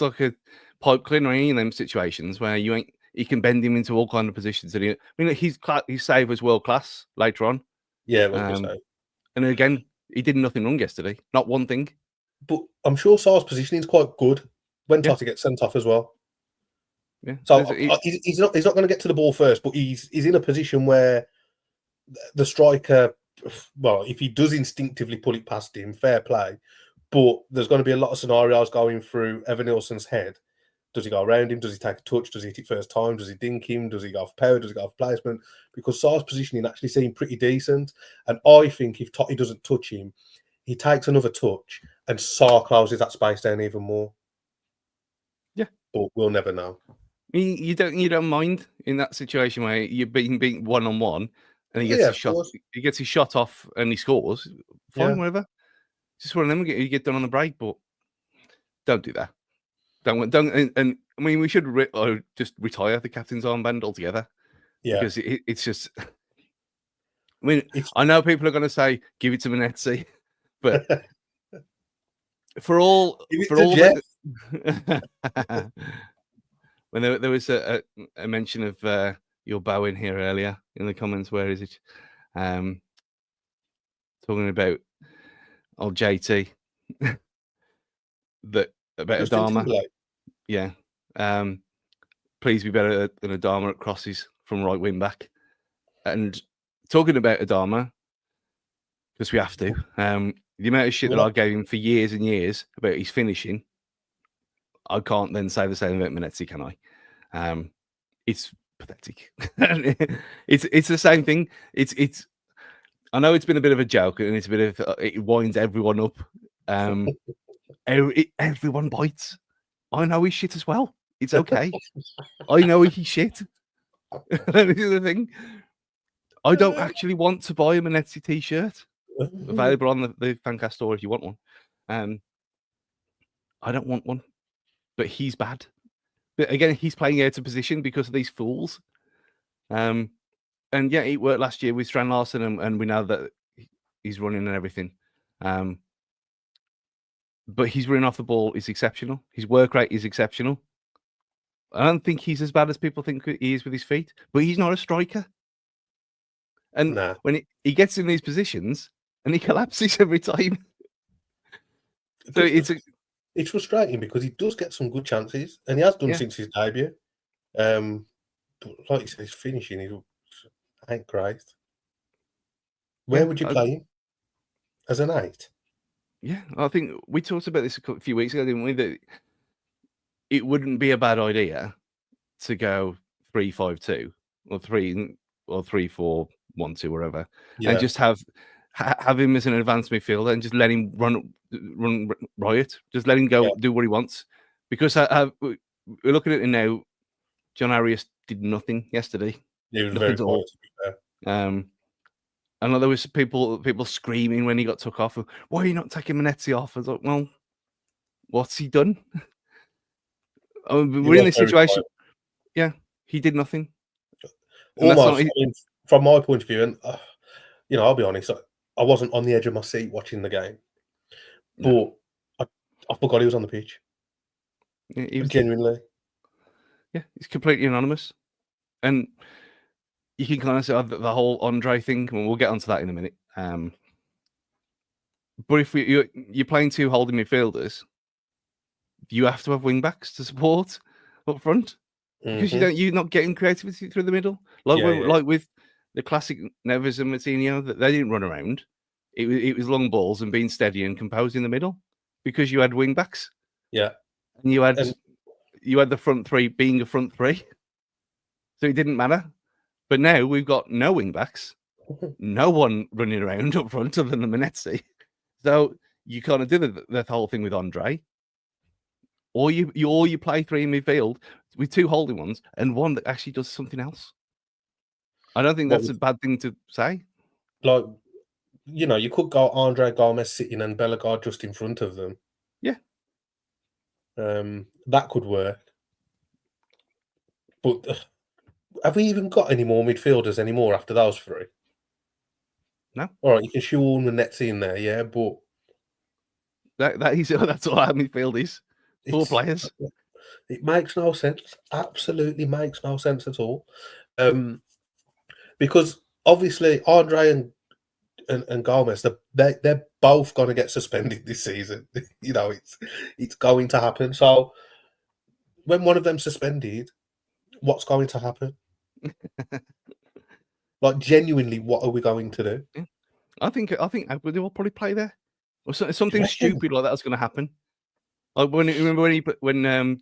like a pipe cleaner in them situations where you can bend him into all kind of positions. And his save was world class later on. Yeah, it was good save. And again, he did nothing wrong yesterday. Not one thing. But I'm sure Sar's positioning is quite good when Totti gets sent off as well. Yeah. So he's not going to get to the ball first, but he's in a position where the striker, well, if he does instinctively pull it past him, fair play. But there's going to be a lot of scenarios going through Evan Nilsson's head. Does he go around him? Does he take a touch? Does he hit it first time? Does he dink him? Does he go for power? Does he go for placement? Because Sar's positioning actually seemed pretty decent. And I think if Totti doesn't touch him, he takes another touch and Sar closes that space down even more. Yeah. But we'll never know. You don't mind in that situation where you're being one-on-one and he gets his shot. He gets his shot off and he scores. Fine, whatever. Just one of them you get done on the break, but don't do that. Don't. And I mean, we should just retire the captain's armband altogether. Yeah, because it's just. I mean, I know people are going to say give it to Manetzi, but for all when there was a mention of your bow in here earlier in the comments, where is it? Talking about old JT about Adama. Yeah. Please be better than Adama at crosses from right wing back. And talking about Adama, because we have to, the amount of shit that I gave him for years and years about his finishing, I can't then say the same about Manetzi, can I? It's pathetic. It's the same thing. It's. I know it's been a bit of a joke, and it's a bit of it winds everyone up. Everyone bites. I know he's shit as well. It's okay. I know he's shit. This is the thing. I don't actually want to buy a Manetzi t-shirt. Available on the Fancast store if you want one. I don't want one, but he's bad. But again, he's playing out of position because of these fools. And yeah, it worked last year with Strand Larsen, and we know that he's running and everything. But his running off the ball is exceptional. His work rate is exceptional. I don't think he's as bad as people think he is with his feet, but he's not a striker. And when he gets in these positions, and he collapses every time. So it's frustrating because he does get some good chances, and he has done since his debut. But like you said, his finishing ain't great. Where would you play him? As an 8? Yeah, I think we talked about this a few weeks ago, didn't we? That it wouldn't be a bad idea to go 3-5-2 or 3-4-1-2, whatever, and just have him as an advanced midfielder and just let him run riot. Just let him go do what he wants. Because we're looking at it now. John Arias did nothing yesterday. He was very quiet, to be fair. I know there was people screaming when he got took off. Why are you not taking Manetzi off? I was like, well, what's he done? We're in this situation. Yeah, he did nothing. Almost, from my point of view, and I'll be honest, I wasn't on the edge of my seat watching the game, but I forgot he was on the pitch. Yeah, he was genuinely. Yeah, he's completely anonymous, and you can kind of say the whole Andre thing. And we'll get onto that in a minute. But if you're playing two holding midfielders, you have to have wing backs to support up front because you're not getting creativity through the middle like with the classic Neves and Martinho, that they didn't run around. It was long balls and being steady and composed in the middle because you had wing backs. Yeah, and you had the front three being a front three, so it didn't matter. But now we've got no wing backs, no one running around up front other than the Menezes. So you kind of do the whole thing with Andre, or you play three in midfield with two holding ones and one that actually does something else. I don't think that's a bad thing to say. Like, you could go Andre Gomez sitting and Bellegarde just in front of them. Yeah. That could work. But have we even got any more midfielders anymore after those three? No. All right, you can shoehorn the nets in there, yeah, but that's all our midfield is. 4 players. It makes no sense. Absolutely makes no sense at all. Because obviously Andre and Gomez, they're both going to get suspended this season. It's going to happen. So when one of them's suspended, what's going to happen? Like, genuinely, what are we going to do? Yeah. I think they will probably play there, or something stupid like that's going to happen. Like when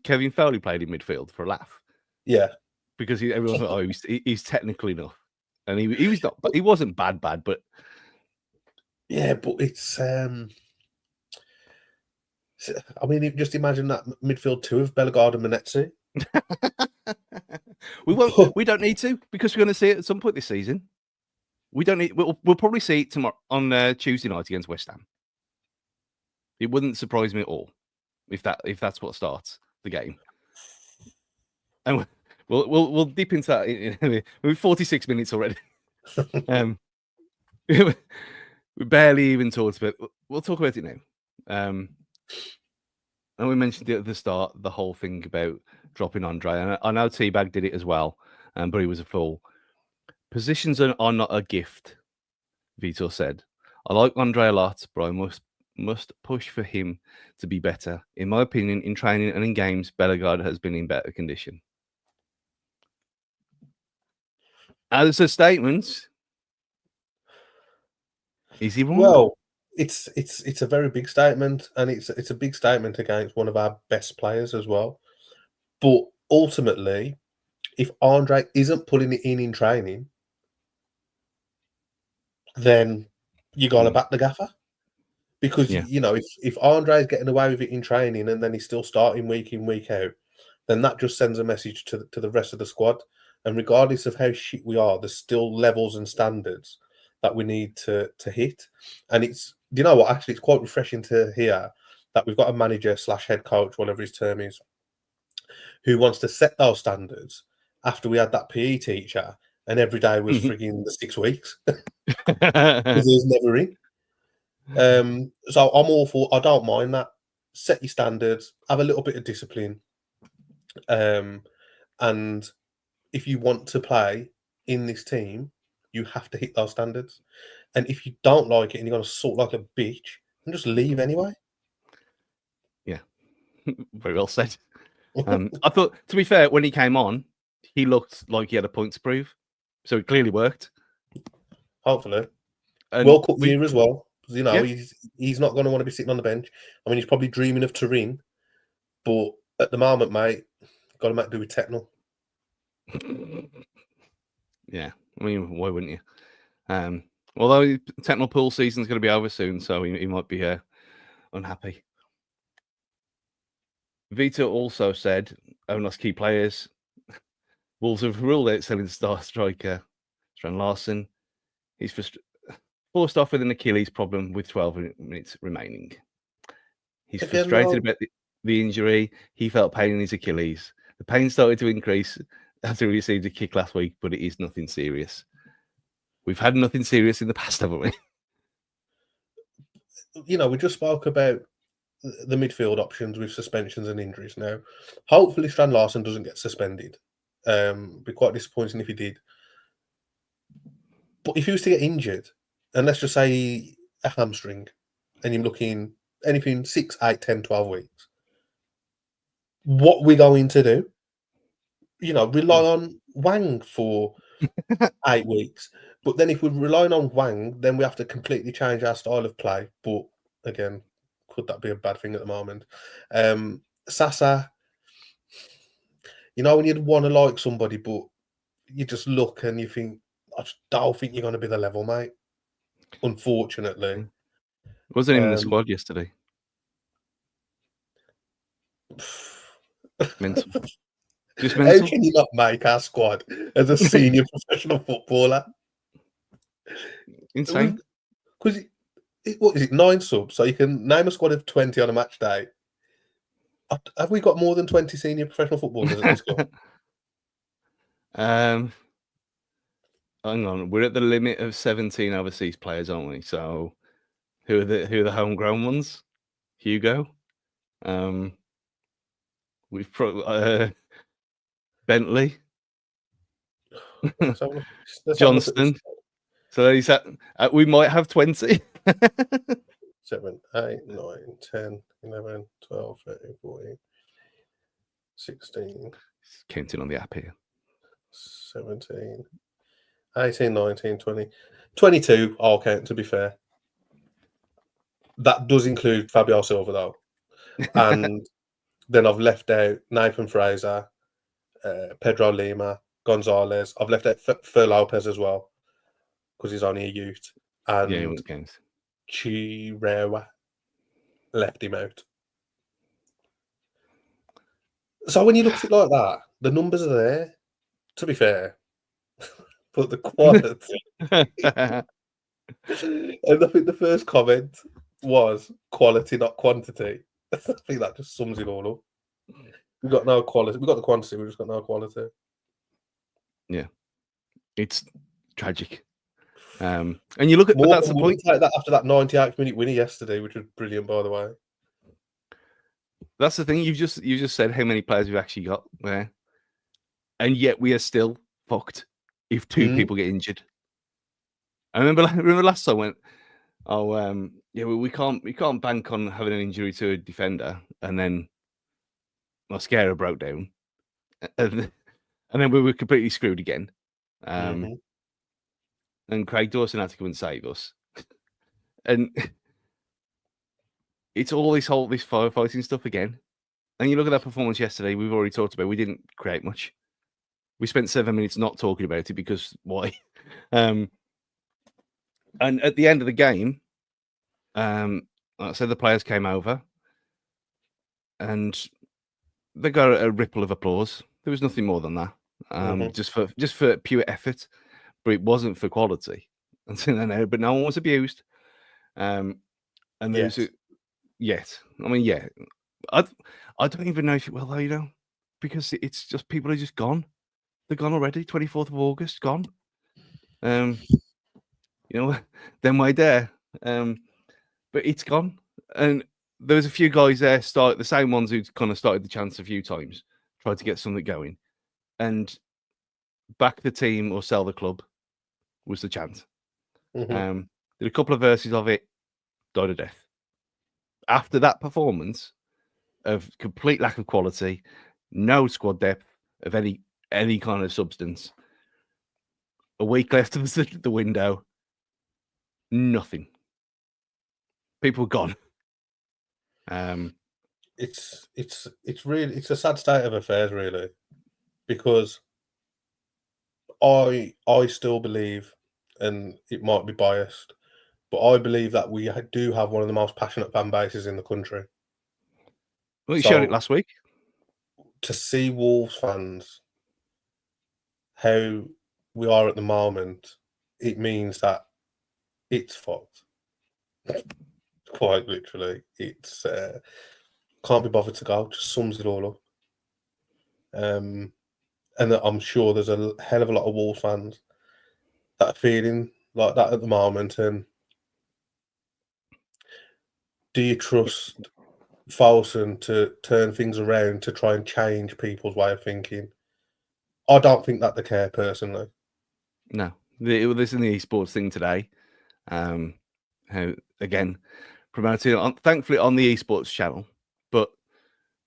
Kevin Foley played in midfield for a laugh. Yeah, because everyone thought, he's technical enough, and he was not, but he wasn't bad, but yeah, but it's I mean, just imagine that midfield two of Bellegarde and Menezes. We don't need to, because we're going to see it at some point this season. We don't need. We'll probably see it tomorrow on Tuesday night against West Ham. It wouldn't surprise me at all if that's what starts the game. And we'll dip into that. We're 46 minutes already. We barely even talked about it. We'll talk about it now. And we mentioned it at the start, the whole thing about dropping Andre. And I know Teabag did it as well, but he was a fool. Positions are not a gift, Vitor said. I like Andre a lot, but I must push for him to be better. In my opinion, in training and in games, Bellegarde has been in better condition. As a statement, is he wrong? Well, it's a very big statement, and it's a big statement against one of our best players as well. But ultimately, if Andre isn't putting it in training, then you got to back the gaffer. Because, if Andre is getting away with it in training and then he's still starting week in, week out, then that just sends a message to the rest of the squad. And regardless of how shit we are, there's still levels and standards that we need to hit. And it's, actually, it's quite refreshing to hear that we've got a manager / head coach, whatever his term is, who wants to set those standards after we had that PE teacher and every day was frigging the 6 weeks. Because he was never in. So I'm all for, I don't mind that. Set your standards, have a little bit of discipline. And if you want to play in this team, you have to hit those standards. And if you don't like it and you're going to sort like a bitch, then just leave anyway. Yeah, very well said. I thought, to be fair, when he came on, he looked like he had a point to prove. So it clearly worked. Hopefully. World Cup year as well. He's not going to want to be sitting on the bench. I mean, he's probably dreaming of Turin. But at the moment, mate, got to make do with Techno. Yeah, I mean, why wouldn't you? Although Techno pool season's going to be over soon, so he might be unhappy. Vito also said, own us key players. Wolves have ruled out selling star striker Strand Larson. He's forced off with an Achilles problem with 12 minutes remaining. He's frustrated about the injury. He felt pain in his Achilles. The pain started to increase after he received a kick last week, but it is nothing serious. We've had nothing serious in the past, haven't we? We just spoke about the midfield options with suspensions and injuries now. Hopefully Strand Larson doesn't get suspended. Be quite disappointing if he did. But if he was to get injured, and let's just say a hamstring, and you're looking anything 6, 8, 10, 12 weeks, what we're going to do? Rely on Wang for 8 weeks. But then if we're relying on Wang, then we have to completely change our style of play. But again, could that be a bad thing at the moment? Sasa, when you'd want to like somebody, but you just look and you think, I just don't think you're going to be the level, mate. Unfortunately, wasn't even in the squad yesterday. Mental. Just mental. How can you not make our squad as a senior professional footballer? Insane. Because what is it, 9 subs? So you can name a squad of 20 on a match day. Have we got more than 20 senior professional footballers at this club? Hang on, we're at the limit of 17 overseas players, aren't we? So who are the homegrown ones? Hugo. We've Bentley. Let's have a look at this. Johnston. So he's at, we might have 20. 7, 8, 9, 10, 11, 12, 13, 14, 16. Counting on the app here. 17, 18, 19, 20, 22. I'll count, to be fair. That does include Fabio Silva, though. And then I've left out Nathan Fraser, Pedro Lima, Gonzalez. I've left out Fer Lopez as well, because he's only a youth. And Yeah, he won games. Chirewa left him out. So when you look at it like that, the numbers are there, to be fair. But the quality. And I think the first comment was quality, not quantity. I think that just sums it all up. We've got no quality. We've got the quantity, we've just got no quality. Yeah. It's tragic. And you look at, but that's the point. Like that after that 98-minute winner yesterday, which was brilliant, by the way. That's the thing. You just said how many players we've actually got there, and yet we are still fucked if 2 people get injured. I remember last time I went, yeah, well, we can't bank on having an injury to a defender, and then Mascara broke down, and then we were completely screwed again. And Craig Dawson had to come and save us. And it's all this firefighting stuff again. And you look at that performance yesterday, we've already talked about, we didn't create much. We spent 7 minutes not talking about it because why? And at the end of the game, like I said, the players came over and they got a ripple of applause. There was nothing more than that. Just for pure effort. But it wasn't for quality. But no one was abused. And there's yet. I mean, yeah. I don't even know if it will, though, you know, because it's just people are just gone. They're gone already. 24th of August, gone. You know, then way there. But it's gone. And there was a few guys there, the same ones who kind of started the chance a few times, tried to get something going. And back the team or sell the club was the chance. Did a couple of verses of it, died a death. After that performance of complete lack of quality, no squad depth of any kind of substance, a week left of the window, nothing. People gone. It's a sad state of affairs, really, because I still believe, and it might be biased, but I believe that we do have one of the most passionate fan bases in the country. Well, you showed it last week. To see Wolves fans, how we are at the moment, it means that it's fucked. Quite literally. It's can't be bothered to go, just sums it all up. And I'm sure there's a hell of a lot of Wolves fans that are feeling like that at the moment. And do you trust Folsom to turn things around to try and change people's way of thinking? I don't think that they care, personally. No. This is the esports thing today. How, again, promoting thankfully on the esports channel, but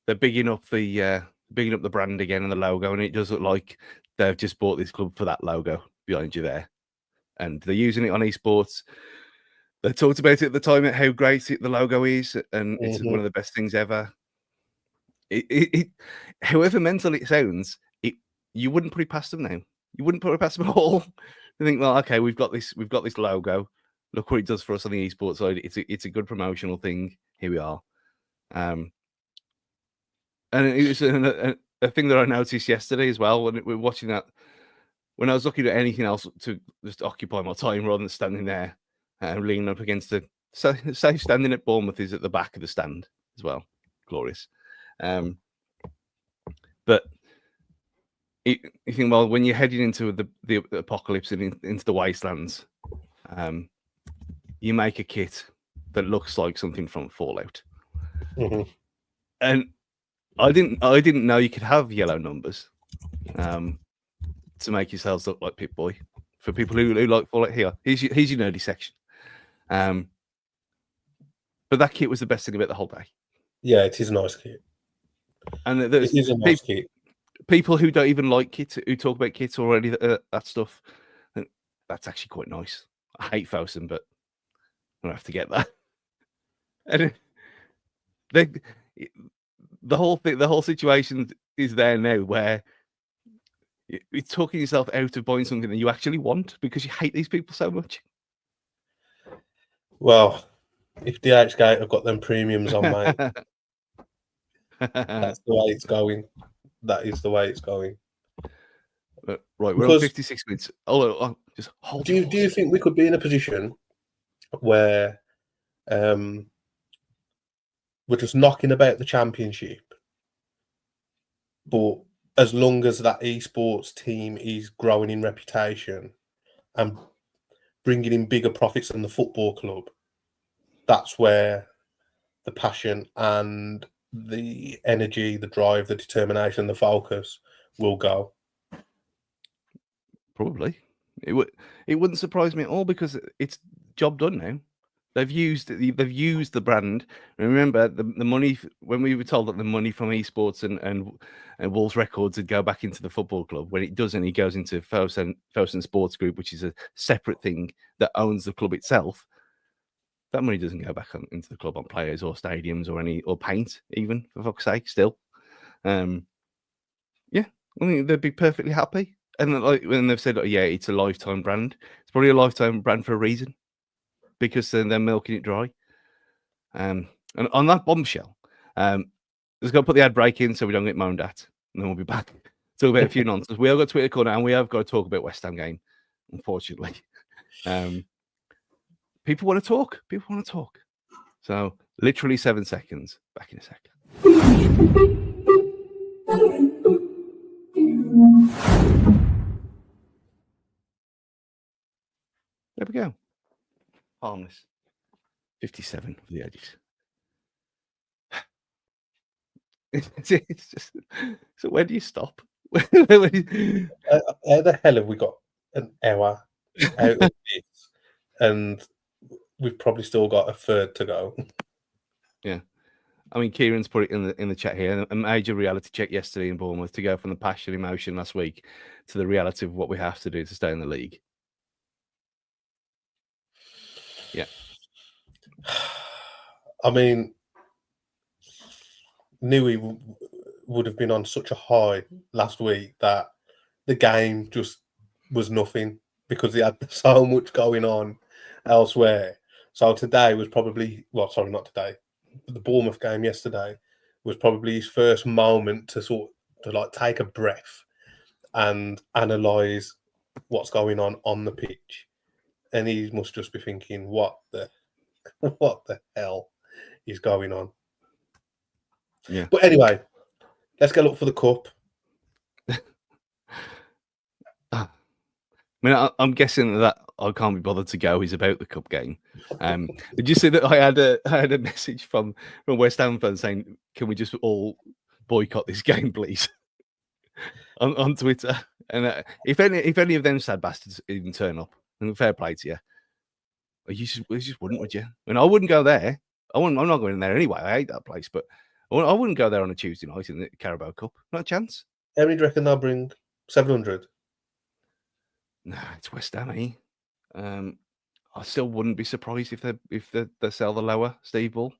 they're bigging up the brand again and the logo, and it does look like they've just bought this club for that logo behind you there, and they're using it on esports. They talked about it at the time, how great the logo is, and it's one of the best things ever. However mental it sounds, you wouldn't put it past them now. You wouldn't put it past them at all. You think, well, okay, we've got this logo. Look what it does for us on the esports side. It's a good promotional thing. Here we are. And it was a thing that I noticed yesterday as well when we were watching that. When I was looking at anything else to just occupy my time rather than standing there leaning up against the say standing at Bournemouth is at the back of the stand as well. Glorious. But you think, well, when you're heading into the apocalypse and into the wastelands, you make a kit that looks like something from Fallout. Mm-hmm. And I didn't know you could have yellow numbers to make yourselves look like Pip-Boy. For people who like Fallout, here's your nerdy section. But that kit was the best thing about the whole day. Yeah, it is a nice kit. And it is a nice kit. People who don't even like kits, who talk about kits already, that stuff, that's actually quite nice. I hate Fousen, but I don't have to get that. And the whole situation is there now where you're talking yourself out of buying something that you actually want because you hate these people so much. Well, if DHgate have got them premiums on, mate, that's the way it's going. That is the way it's going. Right, we're on 56 minutes. Just hold. Do you think we could be in a position where we're just knocking about the championship, but as long as that esports team is growing in reputation and bringing in bigger profits than the football club, that's where the passion and the energy, the drive, the determination, the focus will go? Probably. It wouldn't surprise me at all because it's job done now. They've used the brand. And remember the money when we were told that the money from esports and Wolves Records would go back into the football club. When it doesn't, it goes into Fousen Sports Group, which is a separate thing that owns the club itself. That money doesn't go back into the club on players or stadiums or paint, even, for fuck's sake. Still, yeah, I think they'd be perfectly happy. And like when they've said, yeah, it's a lifetime brand. It's probably a lifetime brand for a reason, because they're milking it dry. And on that bombshell, let's go put the ad break in so we don't get moaned at, and then we'll be back. Talk about a few nonsense. We have got Twitter corner, and we have got to talk about West Ham game. Unfortunately, people want to talk. People want to talk. So literally 7 seconds. Back in a second. There we go. Harmless. 57 for the edges. It's just, so where do you stop? How the hell have we got an hour out of this, and we've probably still got a third to go? Yeah, I mean, Kieran's put it in the chat here. A major reality check yesterday in Bournemouth to go from the passion, emotion last week to the reality of what we have to do to stay in the league. Yeah, I mean, Newey would have been on such a high last week that the game just was nothing because he had so much going on elsewhere. So today was probably, well, sorry, not today. The Bournemouth game yesterday was probably his first moment to like take a breath and analyse what's going on the pitch. And he must just be thinking, what the hell is going on? yeah. But anyway, let's go look for the cup. I mean, I'm guessing that I can't be bothered to go is about the cup game. Did you see that I had a message from West Ham fans saying, "Can we just all boycott this game, please?" on Twitter. And if any of them sad bastards even turn up, and fair play to you, you just wouldn't, would you? And I wouldn't go there. I'm not going in there anyway. I hate that place, but I wouldn't go there on a Tuesday night in the Carabao Cup. Not a chance. How many do you reckon they'll bring? 700? Nah, it's West Ham, eh? I still wouldn't be surprised if they sell the lower Steve Ball.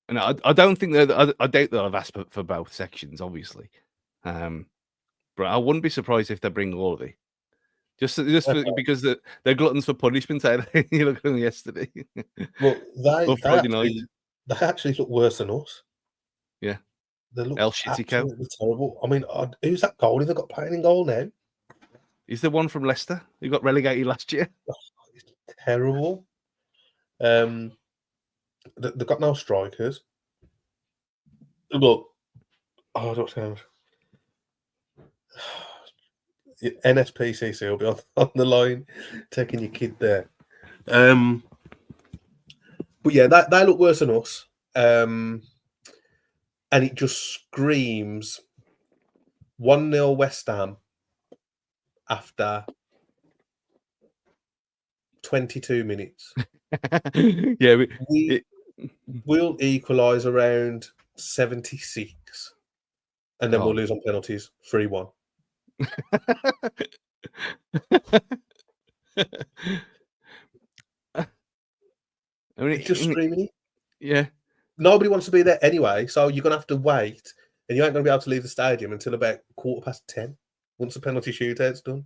And I don't think I doubt they'll have asked for both sections, obviously. But I wouldn't be surprised if they bring all of it. Just because they're gluttons for punishment. You look at them yesterday. Well, or Friday night. They actually look worse than us. Yeah. They look El Shittico. absolutely terrible. I mean, who's that goalie that got playing in goal now? Is the one from Leicester who got relegated last year? It's terrible. They've got no strikers. Look, I don't know. NSPCC will be on the line taking your kid there. But yeah, they look worse than us. And it just screams 1-0 West Ham after 22 minutes. Yeah, we'll equalise around 76, and then we'll lose on penalties 3-1. I mean, it's just screaming. Yeah. Nobody wants to be there anyway, so you're going to have to wait, and you ain't going to be able to leave the stadium until about 10:15 once the penalty shootout's done.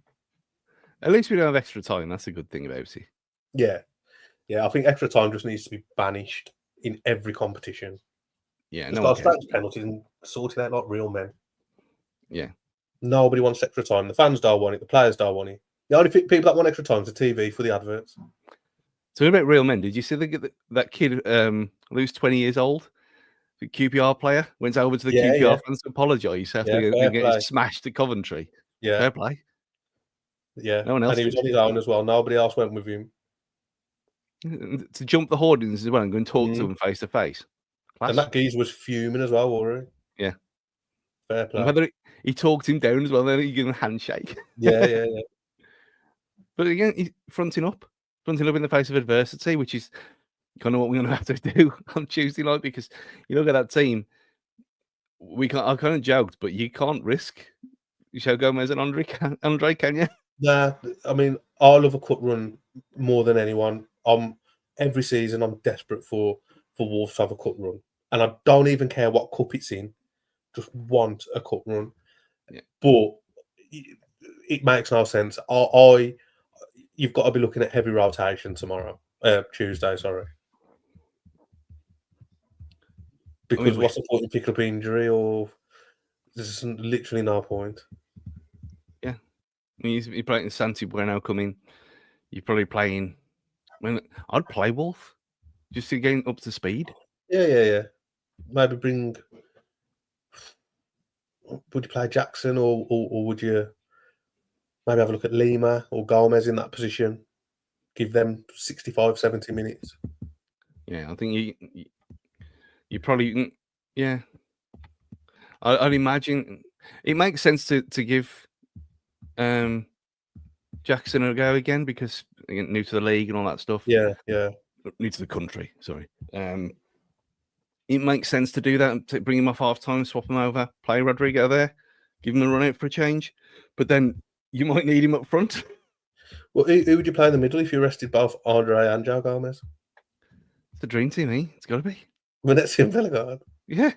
At least we don't have extra time. That's a good thing about it. Yeah. I think extra time just needs to be banished in every competition. Yeah, no one cares. Penalties and sort it out like real men. Yeah. Nobody wants extra time. The fans don't want it. The players don't want it. The only people that want extra time is the TV for the adverts. So about real men, did you see that kid who's 20 years old? The QPR player went over to the QPR fans to apologise after getting smashed at Coventry. Yeah. Fair play. Yeah. No one else. And he was on his own as well. Nobody else went with him. To jump the hoardings as well and go and talk to them face to face. And that geezer was fuming as well, wasn't he? Yeah. Fair play. And whether he talked him down as well, then he gave him a handshake. Yeah. But again, he's fronting up in the face of adversity, which is kind of what we're going to have to do on Tuesday night, because you look at that team. I kind of joked, but you can't risk Joe Gomez and Andre, can you? Nah, I mean, I love a cup run more than anyone. Every season I'm desperate for Wolves to have a cup run, and I don't even care what cup it's in. Just want a cup run. Yeah. But it makes no sense. You've got to be looking at heavy rotation Tuesday, sorry. Because what's the point in picking up injury, or there's literally no point. Yeah. I mean, you're playing Santi Bueno coming. You're probably playing. I'd play Wolf just to get up to speed. Yeah. Maybe bring. Would you play Jackson, or would you maybe have a look at Lima or Gomez in that position? Give them 65, 70 minutes. Yeah, I think you probably, yeah. I'd imagine it makes sense to give Jackson a go again, because new to the league and all that stuff. Yeah. New to the country, sorry. It makes sense to do that, to bring him off half time, swap him over, play Rodrigo there, give him a run out for a change. But then you might need him up front. Well, who would you play in the middle if you rested both Andre and Joe Gomez? It's the dream team, eh? It's got to be. Venezia and Veligard. Yeah.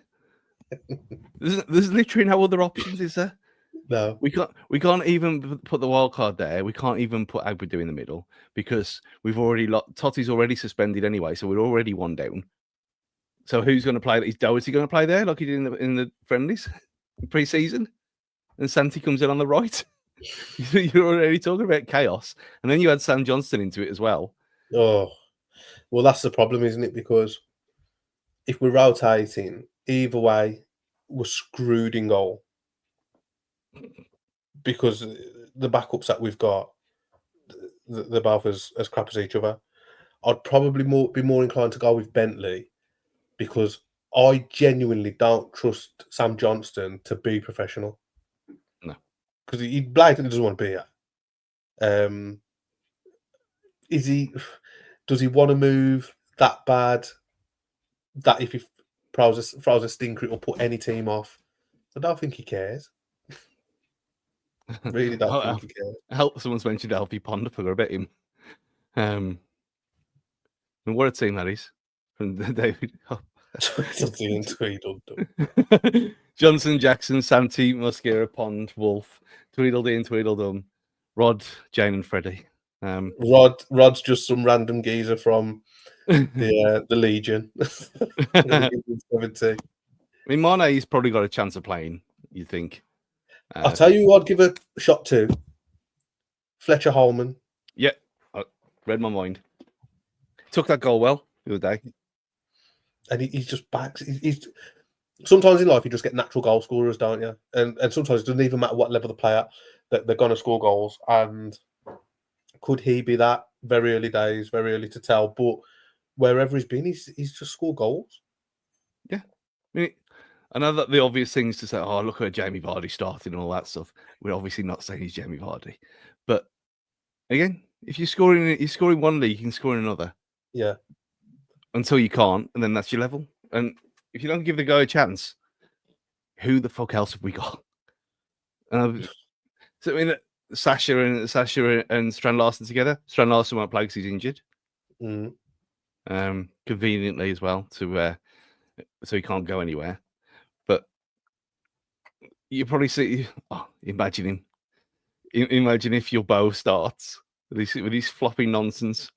There's literally no other options, is there? No. We can't even put the wild card there. We can't even put Agbadu in the middle, because we've already Totti's already suspended anyway, so we're already one down. So who's going to play? Is Doherty going to play there like he did in the friendlies pre-season? And Santi comes in on the right. You're already talking about chaos, and then you had Sam Johnston into it as well. Oh, well, that's the problem, isn't it? Because if we're rotating, either way, we're screwed in goal. Because the backups that we've got, they're both as crap as each other. I'd probably be more inclined to go with Bentley, because I genuinely don't trust Sam Johnston to be professional. No. Because he blatantly doesn't want to be here. Does he want to move that bad that if he throws a stinker, it will put any team off? I don't think he cares. Really don't think he cares. Someone's mentioned Alfie Pond. I forgot about him. And what a team that is from David. Tweedledee and Tweedledum. Johnson, Jackson, Santi, Muscara, Pond, Wolf, Tweedledee and Tweedledum, Rod, Jane, and Freddie. Rod's just some random geezer from the Legion. I mean, Mane's probably got a chance of playing, you think. I'll tell you who I'd give a shot to. Fletcher Holman. Yeah, I read my mind. Took that goal well the other day. And he's just backs. He's sometimes in life you just get natural goal scorers, don't you? And sometimes it doesn't even matter what level they play at, that they're going to score goals. And could he be that? Very early days, very early to tell. But wherever he's been, he's just scored goals. Yeah. I mean, I know that the obvious things to say, oh, look at Jamie Vardy starting and all that stuff. We're obviously not saying he's Jamie Vardy. But again, if you're scoring one league, you can score in another. Yeah. Until you can't, and then that's your level. And if you don't give the guy a chance, who the fuck else have we got? So I mean, Sasha and Strand Larson together. Strand Larson won't play because he's injured. Conveniently as well, so he can't go anywhere. But you probably see. Oh, imagine him. Imagine if your bow starts with his floppy nonsense,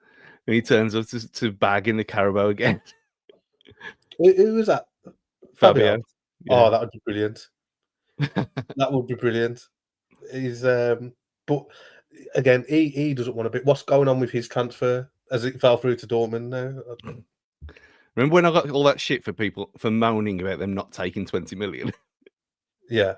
and he turns up to bag in the Carabao again. Who was that? Fabio. Yeah. Oh, that would be brilliant. That would be brilliant. He's but again, he doesn't want to be. What's going on with his transfer as it fell through to Dortmund now? Remember when I got all that shit for people for moaning about them not taking 20 million? Yeah.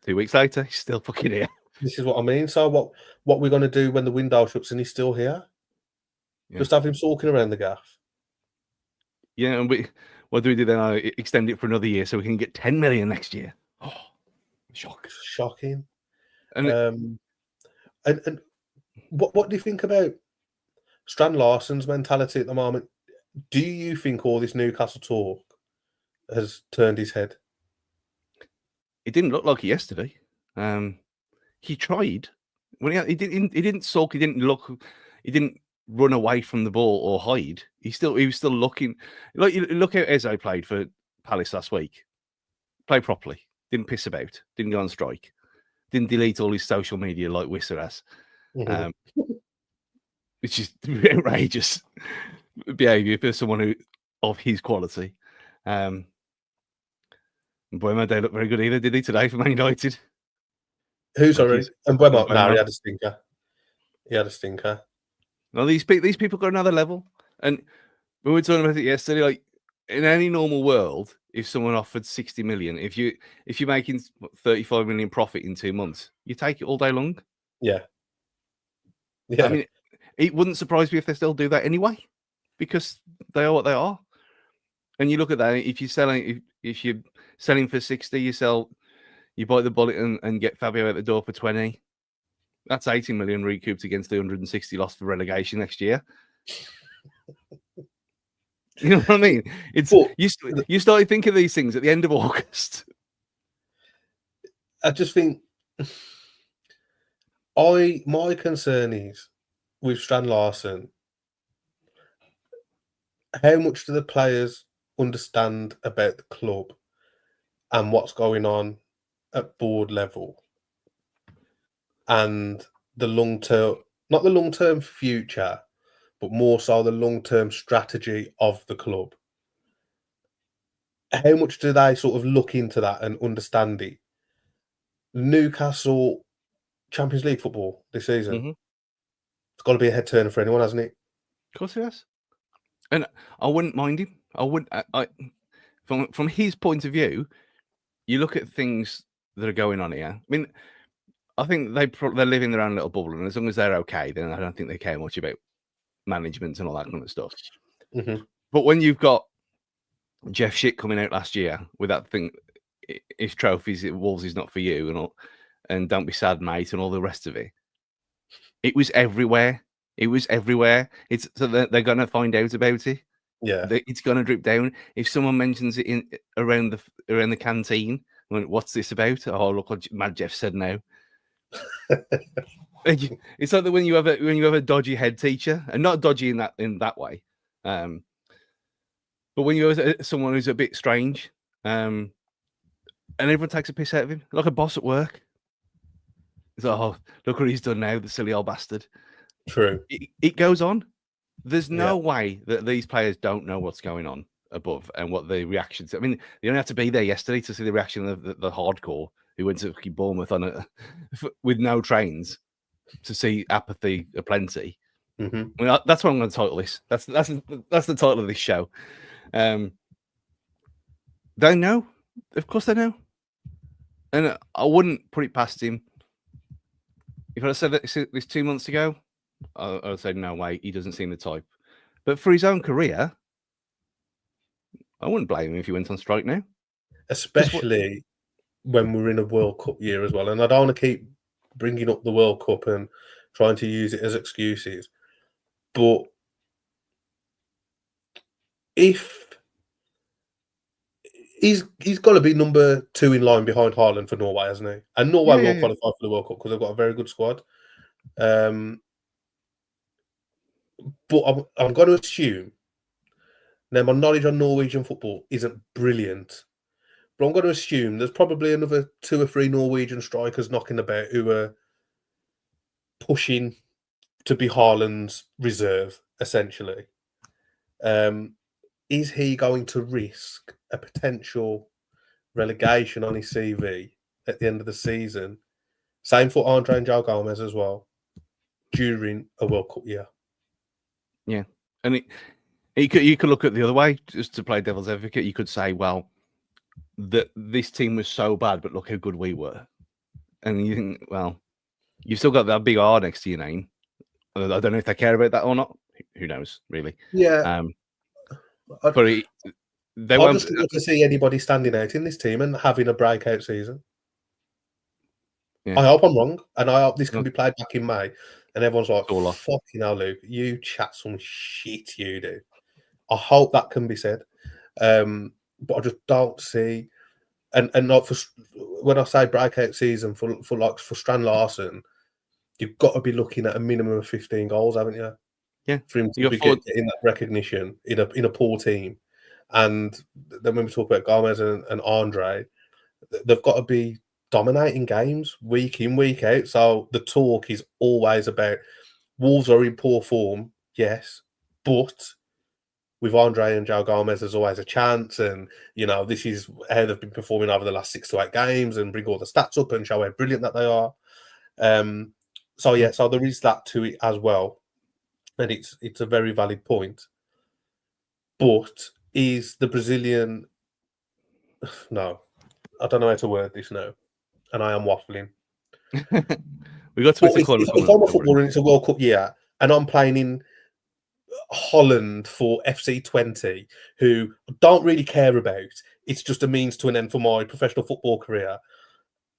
2 weeks later, he's still fucking here. This is what I mean. So what we're going to do when the window shuts and he's still here? Yeah. Just have him sulking around the gaff. Yeah, and what do we do then? Extend it for another year so we can get 10 million next year. Oh, shocking. And what do you think about Strand Larson's mentality at the moment? Do you think all this Newcastle talk has turned his head? It didn't look like it yesterday. He tried when he didn't sulk. He didn't look. He didn't run away from the ball or hide. He was still looking. Like, look how Eze played for Palace last week. Played properly. Didn't piss about. Didn't go on strike. Didn't delete all his social media like Wisser has. Which is outrageous behaviour for someone of his quality. Bournemouth, they look very good either, did he, today for Man United? Who's already? And Bournemouth, no, he had a stinker. He had a stinker. No, these people got another level. And we were talking about it yesterday. Like, in any normal world, if someone offered 60 million, if you're making 35 million profit in 2 months, you take it all day long. Yeah. I mean, it wouldn't surprise me if they still do that anyway, because they are what they are. And you look at that, if you're selling for 60, you bite the bullet and get Fabio out the door for 20. That's 80 million recouped against the 160 lost for relegation next year. You know what I mean? You started thinking of these things at the end of August. I just think my concern is with Strand Larson, how much do the players understand about the club and what's going on at board level and the long-term, not the long-term future, but more so the long-term strategy of the club? How much do they sort of look into that and understand it? Newcastle Champions League football this season, It's got to be a head turner for anyone, hasn't it? Of course it has. And I wouldn't mind him. I wouldn't. From his point of view, you look at things that are going on here. I mean, I think they're living their own little bubble, and as long as they're okay, then I don't think they care much about management and all that kind of stuff. But when you've got Jeff Shit coming out last year with that thing, if trophies Wolves is not for you, and don't be sad, mate, and all the rest of it, it was everywhere. It was everywhere. So they're gonna find out about it. Yeah, it's gonna drip down. If someone mentions it around the canteen, what's this about? Oh, look what Mad Jeff said now. It's like that when you have a dodgy head teacher, and not dodgy in that way, But when you're someone who's a bit strange, and everyone takes a piss out of him, like a boss at work. It's like, oh, look what he's done now, the silly old bastard. True. It goes on. There's Yeah. no way that these players don't know what's going on above and what the reactions. I mean, you don't have to be there yesterday to see the reaction of the hardcore who went to Bournemouth on with no trains to see apathy aplenty. Mm-hmm. I mean, that's what I'm going to title this. That's the title of this show. They know, of course they know, and I wouldn't put it past him. If I said this 2 months ago, I would say no way, he doesn't seem the type. But for his own career, I wouldn't blame him if he went on strike now. Especially when we're in a World Cup year as well. And I don't want to keep bringing up the World Cup and trying to use it as excuses. But if he's got to be number 2 in line behind Haaland for Norway, hasn't he? And Norway will qualify for the World Cup because they've got a very good squad. But I'm going to assume, now my knowledge on Norwegian football isn't brilliant, but I'm going to assume there's probably another 2 or 3 Norwegian strikers knocking about who are pushing to be Haaland's reserve, essentially. Is he going to risk a potential relegation on his CV at the end of the season? Same for Andre and Joe Gomez as well, during a World Cup year. Yeah. And you could look at the other way, just to play devil's advocate. You could say, well, this team was so bad, but look how good we were. And you think, well, you've still got that big R next to your name. I don't know if they care about that or not. Who knows, really? Yeah. But they I won't. just want to see anybody standing out in this team and having a breakout season. Yeah. I hope I'm wrong, and I hope this can be played back in May, and everyone's like, "Fucking hell, Luke, you chat some shit, you do." I hope that can be said, but I just don't see, and not for when I say breakout season for Strand Larsen, you've got to be looking at a minimum of 15 goals, haven't you? Yeah, for him to be getting that recognition in a poor team. And then when we talk about Gomez and Andre, they've got to be dominating games week in, week out. So the talk is always about Wolves are in poor form, yes, but with Andre and Joe Gomez, there's always a chance. And, you know, this is how they've been performing over the last 6 to 8 games, and bring all the stats up and show how brilliant that they are. So there is that to it as well. And it's a very valid point. But is the Brazilian... No, I don't know how to word this now. And I am waffling. We got Twitter. If I'm a footballer and it's a World Cup year, and I'm playing in Holland for FC20, who don't really care about, it's just a means to an end for my professional football career,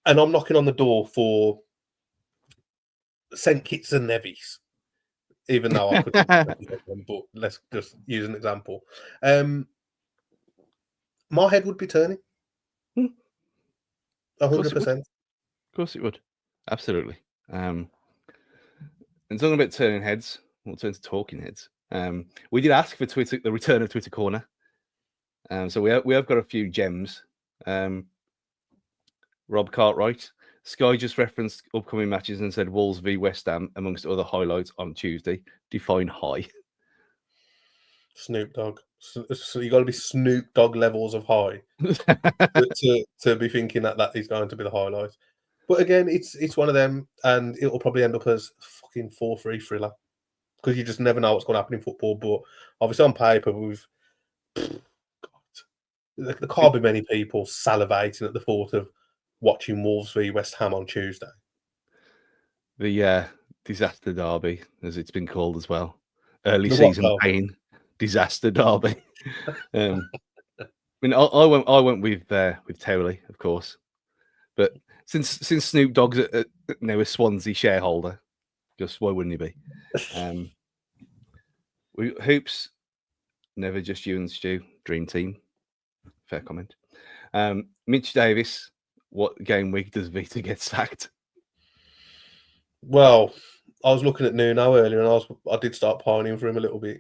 and I'm knocking on the door for St. Kitts and Nevis, even though I could, but let's just use an example. My head would be turning. 100%. Of course it would. Absolutely. And talking about turning heads, we'll turn to talking heads. We did ask for Twitter, the return of Twitter Corner. So we have got a few gems. Rob Cartwright. Sky just referenced upcoming matches and said Wolves v West Ham amongst other highlights on Tuesday. Define high. Snoop Dogg. So you got to be Snoop Dogg levels of high to be thinking that is going to be the highlight. But again, it's one of them, and it'll probably end up as fucking 4-3 thriller, because you just never know what's going to happen in football. But obviously on paper, there can't be many people salivating at the thought of watching Wolves v West Ham on Tuesday. The disaster derby, as it's been called as well. Early season pain, disaster derby. I mean, I went with Towley, of course, but since Snoop Dogg's now a Swansea shareholder, just why wouldn't he be? Hoops, never just you and Stu, dream team. Fair comment. Mitch Davis, what game week does Vita get sacked? Well, I was looking at Nuno earlier, and I did start pining for him a little bit,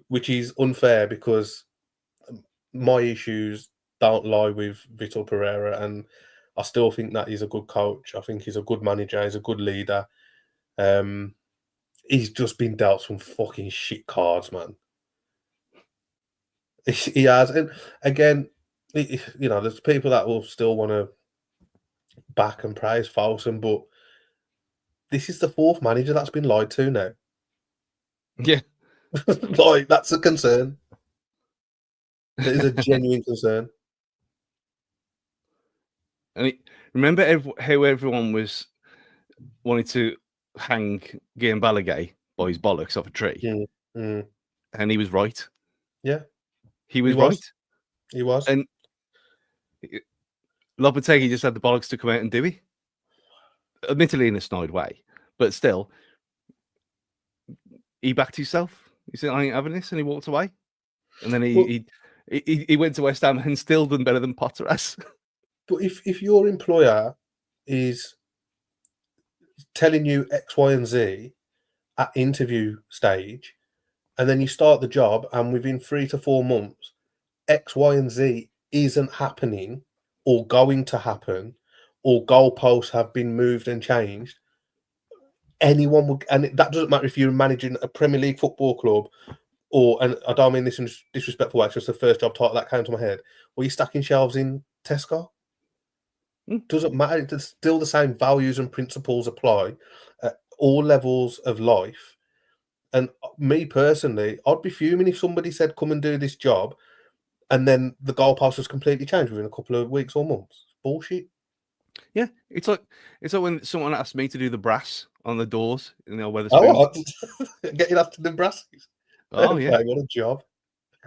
which is unfair because my issues don't lie with Vitor Pereira, and I still think that he's a good coach. I think he's a good manager. He's a good leader. He's just been dealt some fucking shit cards, man. He has, and again, there's people that will still want to back and praise Folsom, but this is the fourth manager that's been lied to now. Yeah. Like, that's a concern. It is a genuine concern. And remember how everyone was wanted to hang Guillaume Balaguer by his bollocks off a tree, and he was right. Yeah, he was right. He was. And Lopetegui just had the bollocks to come out and do it, admittedly in a snide way, but still, he backed himself. He said, "I ain't having this," and he walked away. And then he went to West Ham and still done better than Potter has. But if your employer is telling you X, Y, and Z at interview stage, and then you start the job, and within 3 to 4 months, X, Y, and Z isn't happening or going to happen, or goalposts have been moved and changed, anyone would, and that doesn't matter if you're managing a Premier League football club, and I don't mean this in disrespectful way, it's just the first job title that came to my head. Were you stacking shelves in Tesco? Doesn't matter. It's still the same values and principles apply at all levels of life. And me personally, I'd be fuming if somebody said, "Come and do this job," and then the goalpost was completely changed within a couple of weeks or months. Bullshit. Yeah, it's like when someone asked me to do the brass on the doors in the old Wetherspoons. Getting after the brasses. Oh yeah, what a job.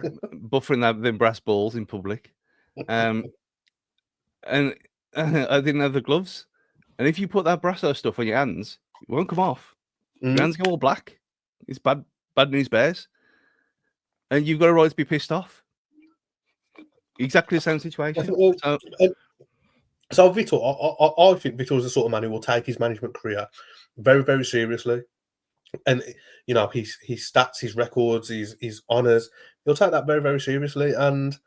Buffering them brass balls in public. And I didn't have the gloves. And if you put that brasso stuff on your hands, it won't come off. Your hands go all black. It's bad news bears. And you've got a right to be pissed off. Exactly the same situation. So Vitor, I think Vitor is the sort of man who will take his management career very, very seriously. And, his stats, his records, his honours, he'll take that very, very seriously. And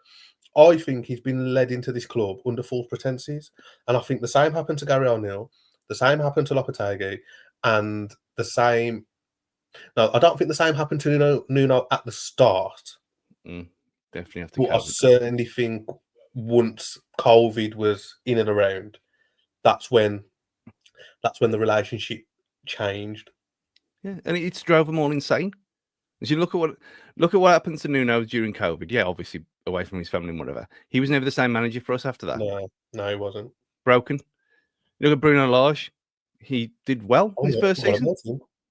I think he's been led into this club under false pretenses. And I think the same happened to Gary O'Neill, the same happened to Lopetegui, and the same... No, I don't think the same happened to Nuno at the start. Definitely have to. But I certainly think once COVID was in and around, that's when the relationship changed. Yeah, and it's drove them all insane. As you look at what happened to Nuno during COVID. Yeah, obviously away from his family and whatever. He was never the same manager for us after that. No, he wasn't. Broken. You look at Bruno Lage. He did well his first season.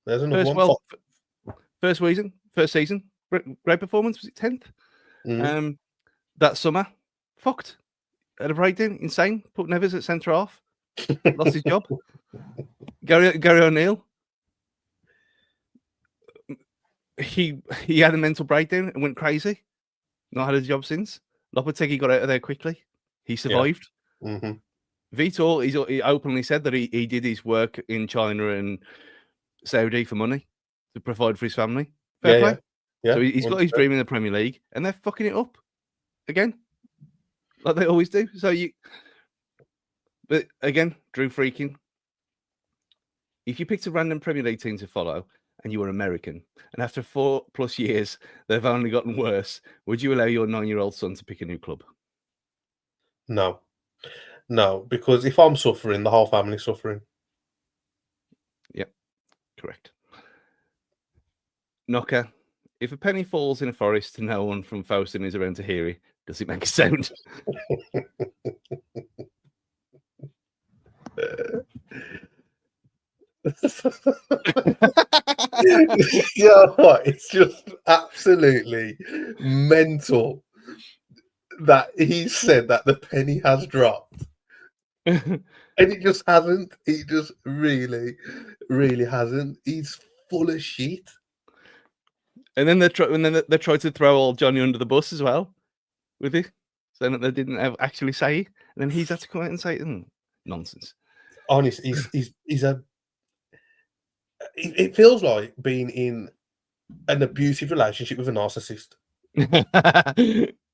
There's another one. First season. Great performance. Was it 10th? That summer, fucked. Had a breakdown. Insane. Put Neves at centre half. Lost his job. Gary O'Neill. He had a mental breakdown and went crazy. Not had a job since. Lopetegui got out of there quickly. He survived. Yeah. Vitor, he openly said that he did his work in China and Saudi for money to provide for his family. Fair play. Yeah. So he's got his dream in the Premier League, and they're fucking it up again, like they always do. But again, Drew freaking. If you picked a random Premier League team to follow and you were American, and after 4+ years they've only gotten worse, would you allow your 9-year-old son to pick a new club? No, because if I'm suffering, the whole family's suffering. Yep, correct. Knocker, if a penny falls in a forest and no one from Fowston is around to hear it, does it make a sound? Yeah, what? It's just absolutely mental that he said that the penny has dropped. And it just hasn't. It just really, really hasn't. He's full of shit. And then they tried to throw old Johnny under the bus as well with it, saying that they didn't actually say it. And then he's had to come out and say nonsense. Honestly, it feels like being in an abusive relationship with a narcissist.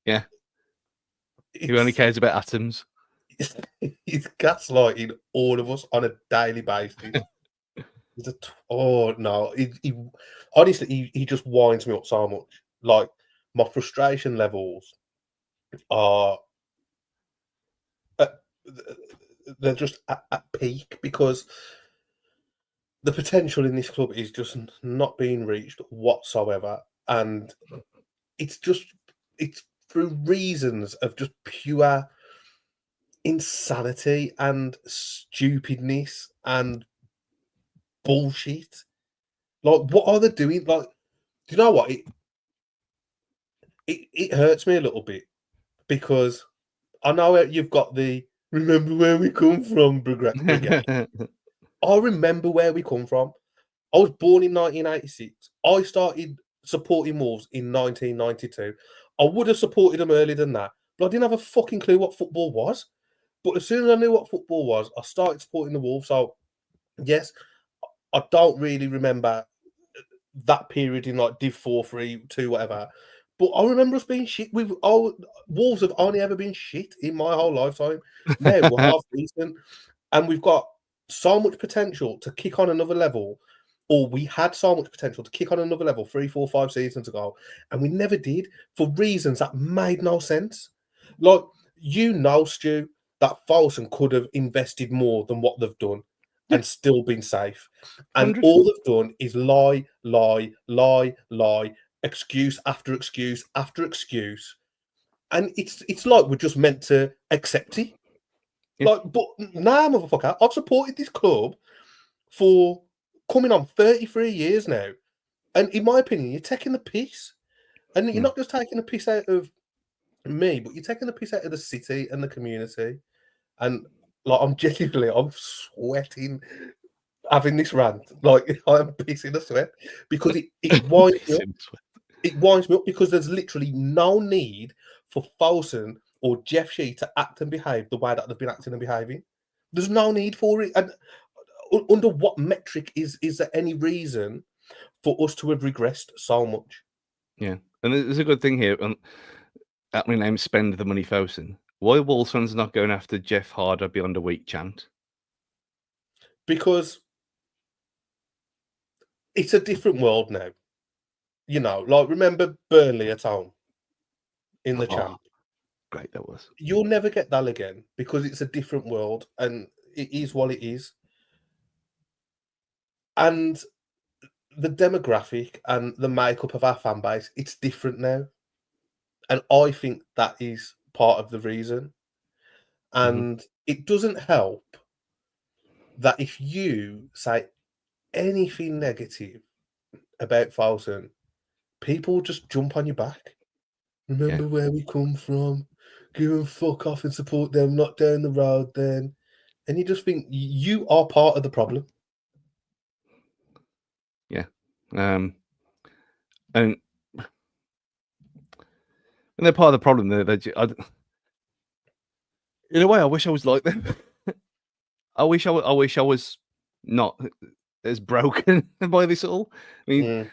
Yeah. He only cares about atoms. He's gaslighting all of us on a daily basis. Oh no, he honestly he just winds me up so much. Like my frustration levels are they're just at peak because the potential in this club is just not being reached whatsoever, and it's through reasons of just pure insanity and stupidness and bullshit. Like, what are they doing? Like, do you know what? It hurts me a little bit because I know you've got the remember where we come from brigade. I remember where we come from. I was born in 1986. I started supporting Wolves in 1992. I would have supported them earlier than that, but I didn't have a fucking clue what football was. But as soon as I knew what football was, I started supporting the Wolves. So, yes, I don't really remember that period in like Div 4, 3, 2, whatever. But I remember us being shit. Wolves have only ever been shit in my whole lifetime. Now we're half decent, and we've got so much potential to kick on another level. Or we had so much potential to kick on another level 3, 4, 5 seasons ago, and we never did for reasons that made no sense. Like, Stu, that Folsom could have invested more than what they've done and still been safe. And 100. all they've done is lie, excuse after excuse after excuse. And it's like we're just meant to accept it. Yeah. Like, but nah, motherfucker, I've supported this club for coming on 33 years now. And in my opinion, you're taking the piss. And you're not just taking the piss out of me, but you're taking the piss out of the city and the community. And like, I'm sweating having this rant. Like, I'm pissing a sweat because it winds me up. It winds me up because there's literally no need for Folsom or Jeff Shee to act and behave the way that they've been acting and behaving. There's no need for it. And under what metric is there any reason for us to have regressed so much? Yeah, and there's a good thing here. At my name, spend the money, Fosun. Why are Wolves fans not going after Jeff Harder beyond a week chant? Because it's a different world now. You know, like, remember Burnley at home in the champ? Great, that was. You'll never get that again because it's a different world and it is what it is. And the demographic and the makeup of our fan base, it's different now. And I think that is part of the reason. And it doesn't help that if you say anything negative about Folsom, people just jump on your back. Remember where we come from. Go and fuck off and support them, not down the road then. And you just think you are part of the problem. Yeah. And they're part of the problem. In a way, I wish I was like them. I wish I was not as broken by this all. I mean,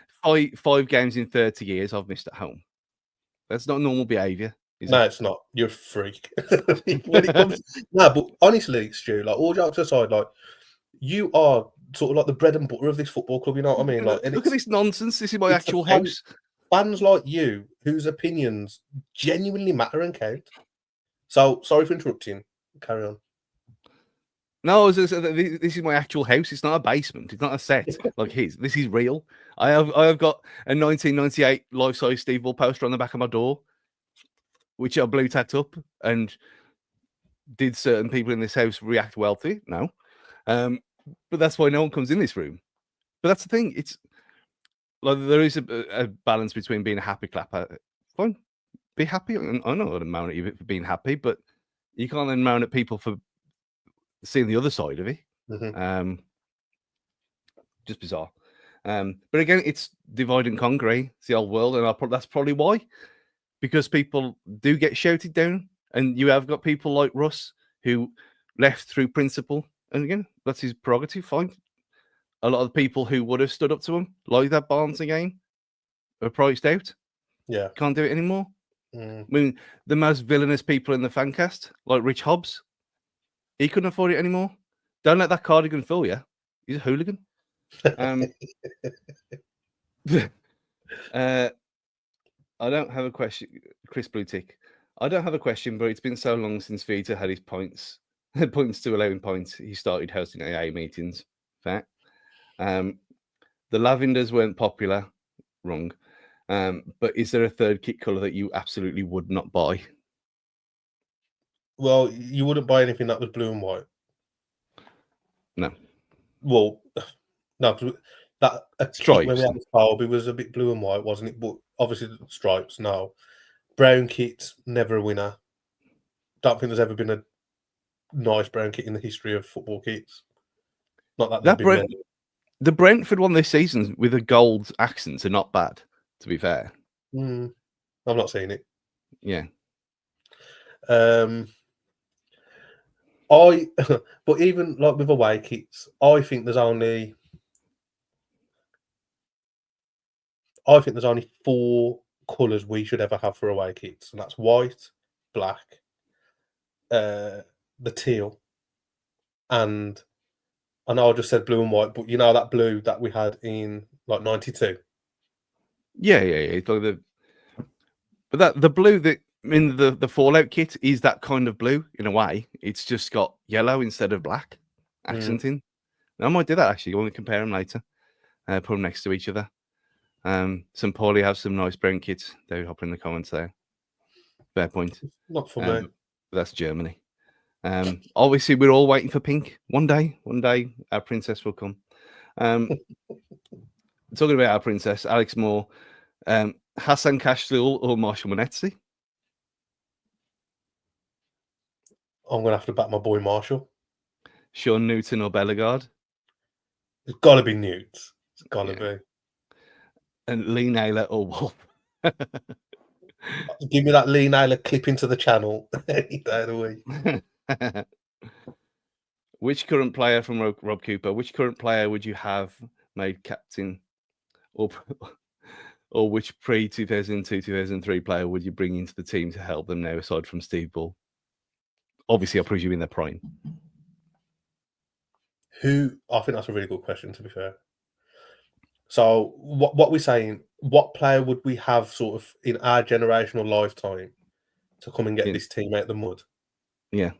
five games in 30 years I've missed at home. That's not normal behaviour. No, it's not. You're a freak. When it comes, no, but honestly, Stu, like, all jokes aside, like, you are sort of like the bread and butter of this football club. You know what I mean? Like, look at this nonsense. This is my actual house. Fans like you, whose opinions genuinely matter and count. So, sorry for interrupting. Carry on. No, this is my actual house. It's not a basement. It's not a set like his. This is real. I have got a 1998 life-size Steve Bull poster on the back of my door, which I blue tacked up. And did certain people in this house react well to? No. But that's why no one comes in this room. But that's the thing. It's like there is a balance between being a happy clapper. Fine, be happy. I know I'm going to moan at you for being happy, but you can't then moan at people for seeing the other side of it. Just bizarre. But again, it's divide and conquer. It's the old world, and that's probably why, because people do get shouted down, and you have got people like Russ who left through principle, and again, that's his prerogative. Fine. A lot of the people who would have stood up to him, like that Barnes again, are priced out. Yeah, can't do it anymore. I mean, the most villainous people in the fan cast, like Rich Hobbs, he couldn't afford it anymore. Don't let that cardigan fool you. He's a hooligan. I don't have a question, Chris Bluetick. I don't have a question, but it's been so long since Vita had his points to 11 points. He started hosting AA meetings. Fact. The lavenders weren't popular. Wrong. But is there a third kit colour that you absolutely would not buy? Well, you wouldn't buy anything that was blue and white. No. Well, no, that Stripes. When we had the Colby was a bit blue and white, wasn't it? But obviously the stripes. No, brown kits never a winner. Don't think there's ever been a nice brown kit in the history of football kits. Not that there's been many. The Brentford one this season with the gold accents are not bad, to be fair. I've not seen it. Yeah. But even like with away kits, I think there's only 4 colours we should ever have for away kits, and that's white, black, the teal, and I know I just said blue and white, but you know that blue that we had in like '92. Yeah. It's like the blue that in the Fallout kit is that kind of blue in a way. It's just got yellow instead of black accenting. I might do that actually. You want to compare them later? Put them next to each other. Some Paulie have some nice brown kits. David Hopper in the comments there. Fair point. Not for me. That's Germany. Obviously, we're all waiting for pink. One day, our princess will come. Talking about our princess, Alex Moore, Hassan Kashtul or Marshall Monetzi? I'm going to have to back my boy Marshall. Sean Newton or Bellegarde? It's got to be Newt. It's got to be. And Lee Naylor or Wolf? Give me that Lee Naylor clip into the channel any day of the week. Which current player from Rob Cooper? Which current player would you have made captain, or which pre-2002, 2003 player would you bring into the team to help them now, aside from Steve Bull? Obviously, I presume in their prime. I think that's a really good question, to be fair. So, what we're saying, what player would we have sort of in our generational lifetime to come and get this team out of the mud? Yeah.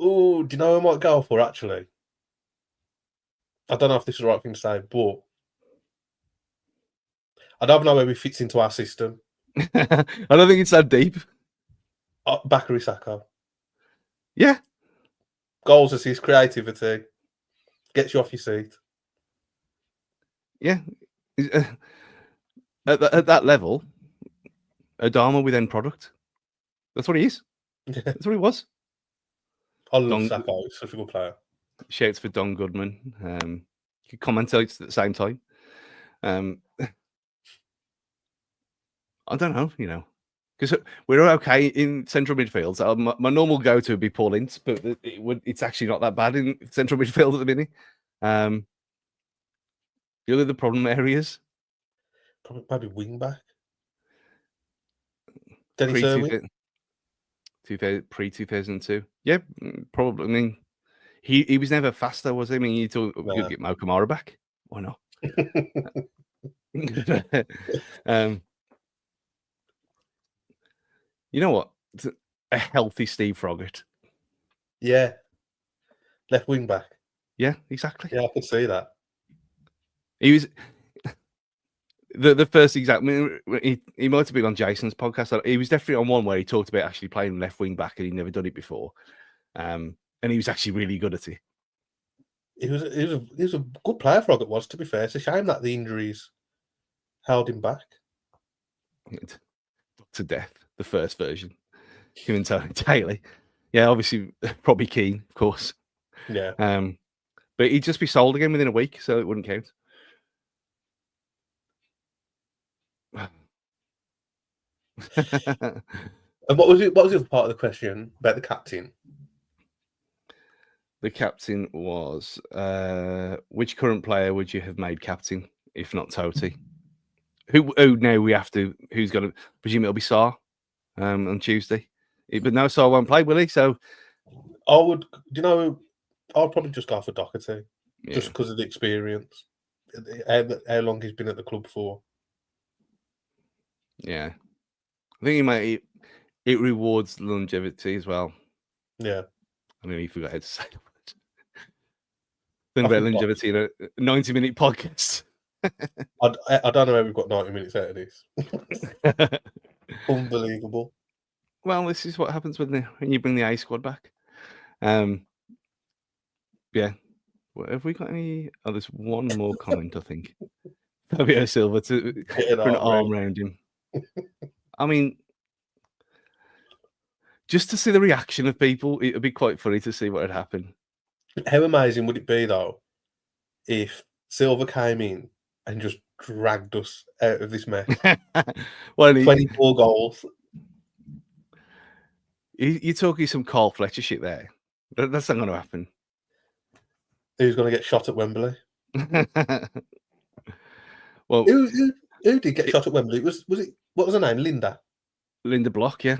Oh, do you know who I might go for, actually? I don't know if this is the right thing to say, but I don't know where he fits into our system. I don't think it's that deep. Bakary Sako. Yeah. Goals, assists, creativity. Gets you off your seat. Yeah. At that level, Adama with end product. That's what he is. Yeah. That's what he was. I love Sako. He's such a good player. Shouts for Don Goodman. You commentate at the same time. I don't know, because we're okay in central midfield. So my normal go-to would be Paul Ince, but it's actually not that bad in central midfield at the minute. Really, the problem areas? Probably maybe wing back. Dennis Irwin? Pre-2002. Yeah, probably. I mean, he was never faster, was he? I mean, you could get Mo Kamara back. Why not? You know what? It's a healthy Steve Froggatt. Yeah. Left wing back. Yeah, exactly. Yeah, I could see that. He was the first example. I mean, he might have been on Jason's podcast. He was definitely on one where he talked about actually playing left wing back, and he'd never done it before. And he was actually really good at it. He was a good player, Froggatt was, to be fair. It's a shame that the injuries held him back. To death, the first version. Him and Tony Taylor. Yeah, obviously, probably Keane, of course. Yeah. But he'd just be sold again within a week, so it wouldn't count. And what was the other part of the question about the captain? The captain was which current player would you have made captain if not Totti? Who now we have to? Who's going to? Presume it'll be Sarr on Tuesday. But no, Sarr won't play, will he? So I would. You know, I'll probably just go for Doherty, yeah. just because of the experience, how long he's been at the club for. Yeah, I think he might. It rewards longevity as well. Yeah. I mean, you forgot how to say it. Think about longevity in a 90-minute podcast. I don't know how we've got 90 minutes out of this. Unbelievable. Well, this is what happens when you bring the A squad back. Yeah. Well, have we got any? Oh, there's one more comment, I think. Fabio Silva for an arm around him. I mean, just to see the reaction of people, it would be quite funny to see what would happen. How amazing would it be, though, if Silva came in and just dragged us out of this mess? Well, 24 goals. You're talking some Carl Fletcher shit there. That's not going to happen. Who's going to get shot at Wembley? Well, who did get shot at Wembley? Was it? What was her name? Linda. Linda Block, yeah.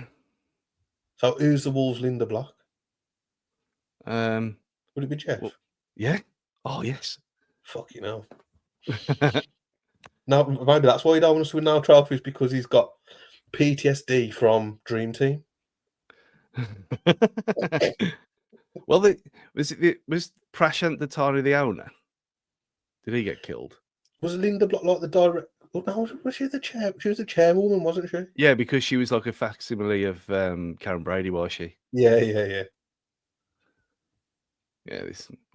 So who's the Wolves' Linda Block? Would it be Jeff? Well, yeah. Oh yes. Fucking hell. No, maybe that's why he don't want us to win no trophies, because he's got PTSD from Dream Team. Well, was Prashant Datari the owner? Did he get killed? Was Linda Block like the direct? Oh, no, was she the chair? She was the chairwoman, wasn't she? Yeah, because she was like a facsimile of Karen Brady, was she? Yeah. Yeah,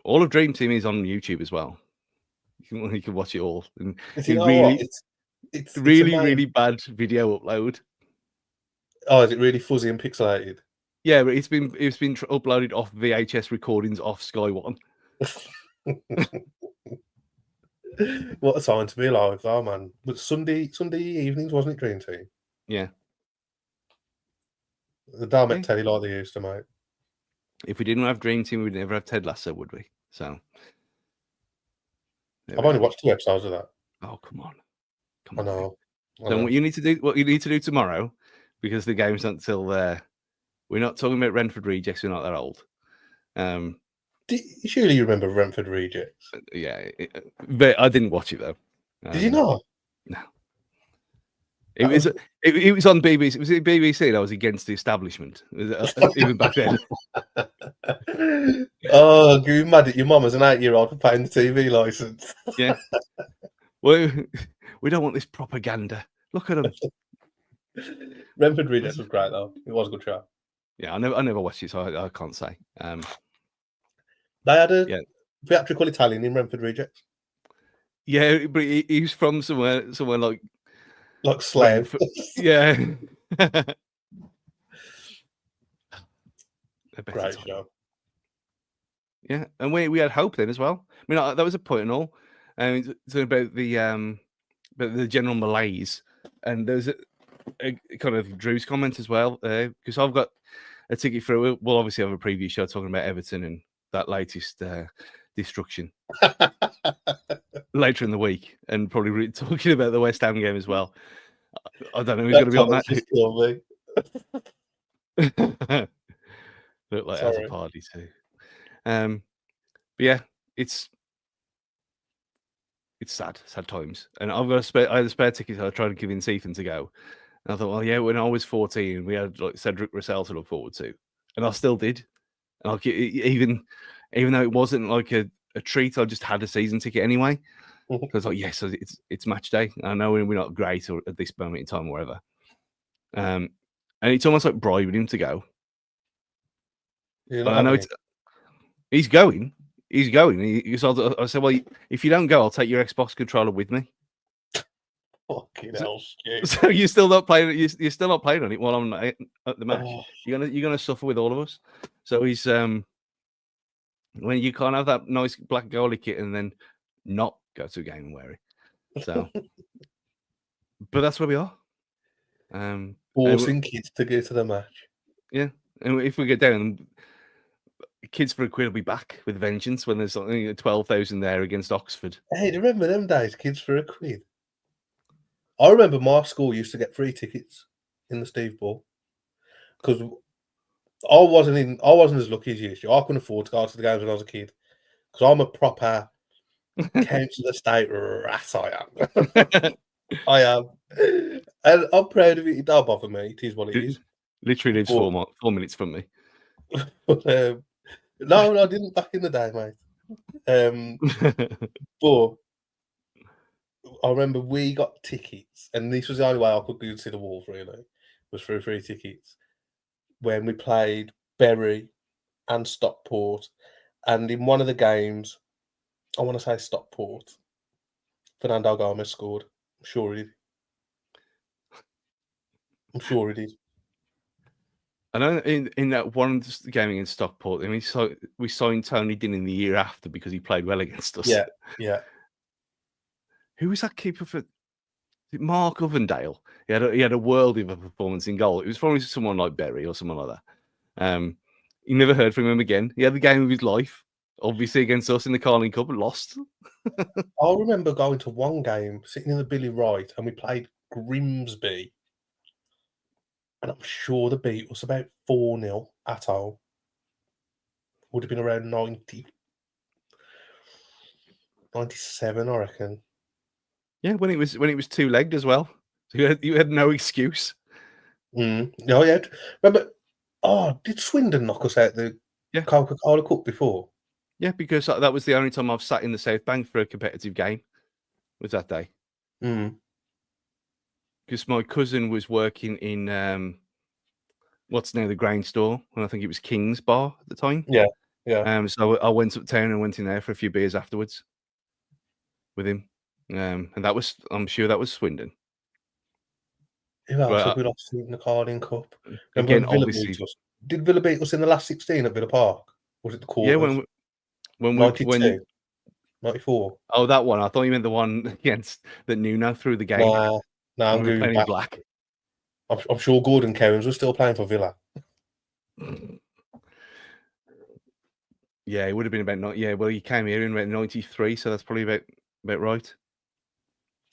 all of Dream Team is on YouTube as well. You can watch it all. And it's really bad video upload. Oh, is it really fuzzy and pixelated? Yeah, but it's been uploaded off VHS recordings off Sky One. What a time to be alive! Oh man, but Sunday evenings, wasn't it, Dream Team? Yeah. The don't make telly like they used to, mate. If we didn't have Dream Team, we'd never have Ted Lasso, would we? So I've only watched 2 episodes of that. Oh, come on. I know. So what you need to do tomorrow, because the game's not until we're not talking about Renford Rejects, we're not that old. Surely you remember Renford Rejects? Yeah, but I didn't watch it though. Did you not? No. It was on BBC. Was it BBC? And I was against the establishment, even back then. Oh, you're mad at your mum as an 8-year-old for paying the TV license. Yeah. Well, we don't want this propaganda. Look at them. Renford Rejects was great though. It was a good show. Yeah, I never watched it, so I can't say. They had a theatrical Italian in Renford Rejects. Yeah, but he's from somewhere like Slough. Yeah. Great show. Yeah, and we had hope then as well. I mean, that was a point and all. And it's about the general malaise, and there's a kind of Drew's comment as well, because I've got a ticket through. We'll obviously have a preview show talking about Everton and that latest destruction later in the week, and probably talking about the West Ham game as well. I don't know who's going to be on that. Look like as a party too. But yeah, it's sad times. And I had a spare ticket, so I tried to convince Ethan to go. And I thought, well, yeah, when I was 14, we had like Cedric Russell to look forward to, and I still did. And even though it wasn't like a treat, I just had a season ticket anyway. So I was like, yes, it's match day. I know we're not great at this moment in time, or whatever. And it's almost like bribing him to go. I know he's going. I said, well, if you don't go, I'll take your Xbox controller with me. Fucking hell, shit. So you're still not playing. You're still not playing on it while I'm at the match. Oh. You're gonna suffer with all of us. So he's when you can't have that nice black goalie kit and then not go to a game and wear it. So, but that's where we are. Forcing kids to go to the match. Yeah, and if we get down, Kids for a Quid will be back with vengeance when there's 12,000 there against Oxford. Hey, do you remember them days, Kids for a Quid? I remember my school used to get free tickets in the Steve Ball because I wasn't as lucky as you. I couldn't afford to go to the games when I was a kid because I'm a proper council estate rat. I am. I am, and I'm proud of it. It don't bother me. It is what it is. Literally lives But, 4 minutes from me. But, no, I didn't back in the day, mate. But I remember we got tickets, and this was the only way I could go to see the Wolves. Really, was through free tickets when we played Bury and Stockport, and in one of the games, I want to say Stockport, Fernando Gomez scored. I'm sure he did. I'm sure he did. I know in that one game against Stockport, I mean, we signed Tony Dinning the year after because he played well against us. Yeah. Who was that keeper for? Mark Ovendale. He had a world of a performance in goal. It was probably someone like Berry or someone like that. You never heard from him again. He had the game of his life, obviously against us in the Carling Cup, and lost. I remember going to one game, sitting in the Billy Wright, and we played Grimsby. And I'm sure the beat was about 4-0 at home. Would have been around 97, I reckon. Yeah, when it was two-legged as well. So you had no excuse. No, yeah. Remember, did Swindon knock us out the Coca-Cola Cup before? Yeah, because that was the only time I've sat in the South Bank for a competitive game. Was that day? Because my cousin was working in what's now the grain store, and I think it was King's Bar at the time. Yeah. So I went uptown and went in there for a few beers afterwards with him. And I'm sure that was Swindon. Who else have we lost in the Carling Cup? Again, obviously. Did Villa beat us in the last 16 at Villa Park? Was it the quarters? Yeah, when 92, 94. Oh, that one. I thought you meant the one against that Nuno through the game. No, I'm going back. Black. I'm sure Gordon Cowens was still playing for Villa. Yeah, it would have been about well, he came here in about 93, so that's probably about right.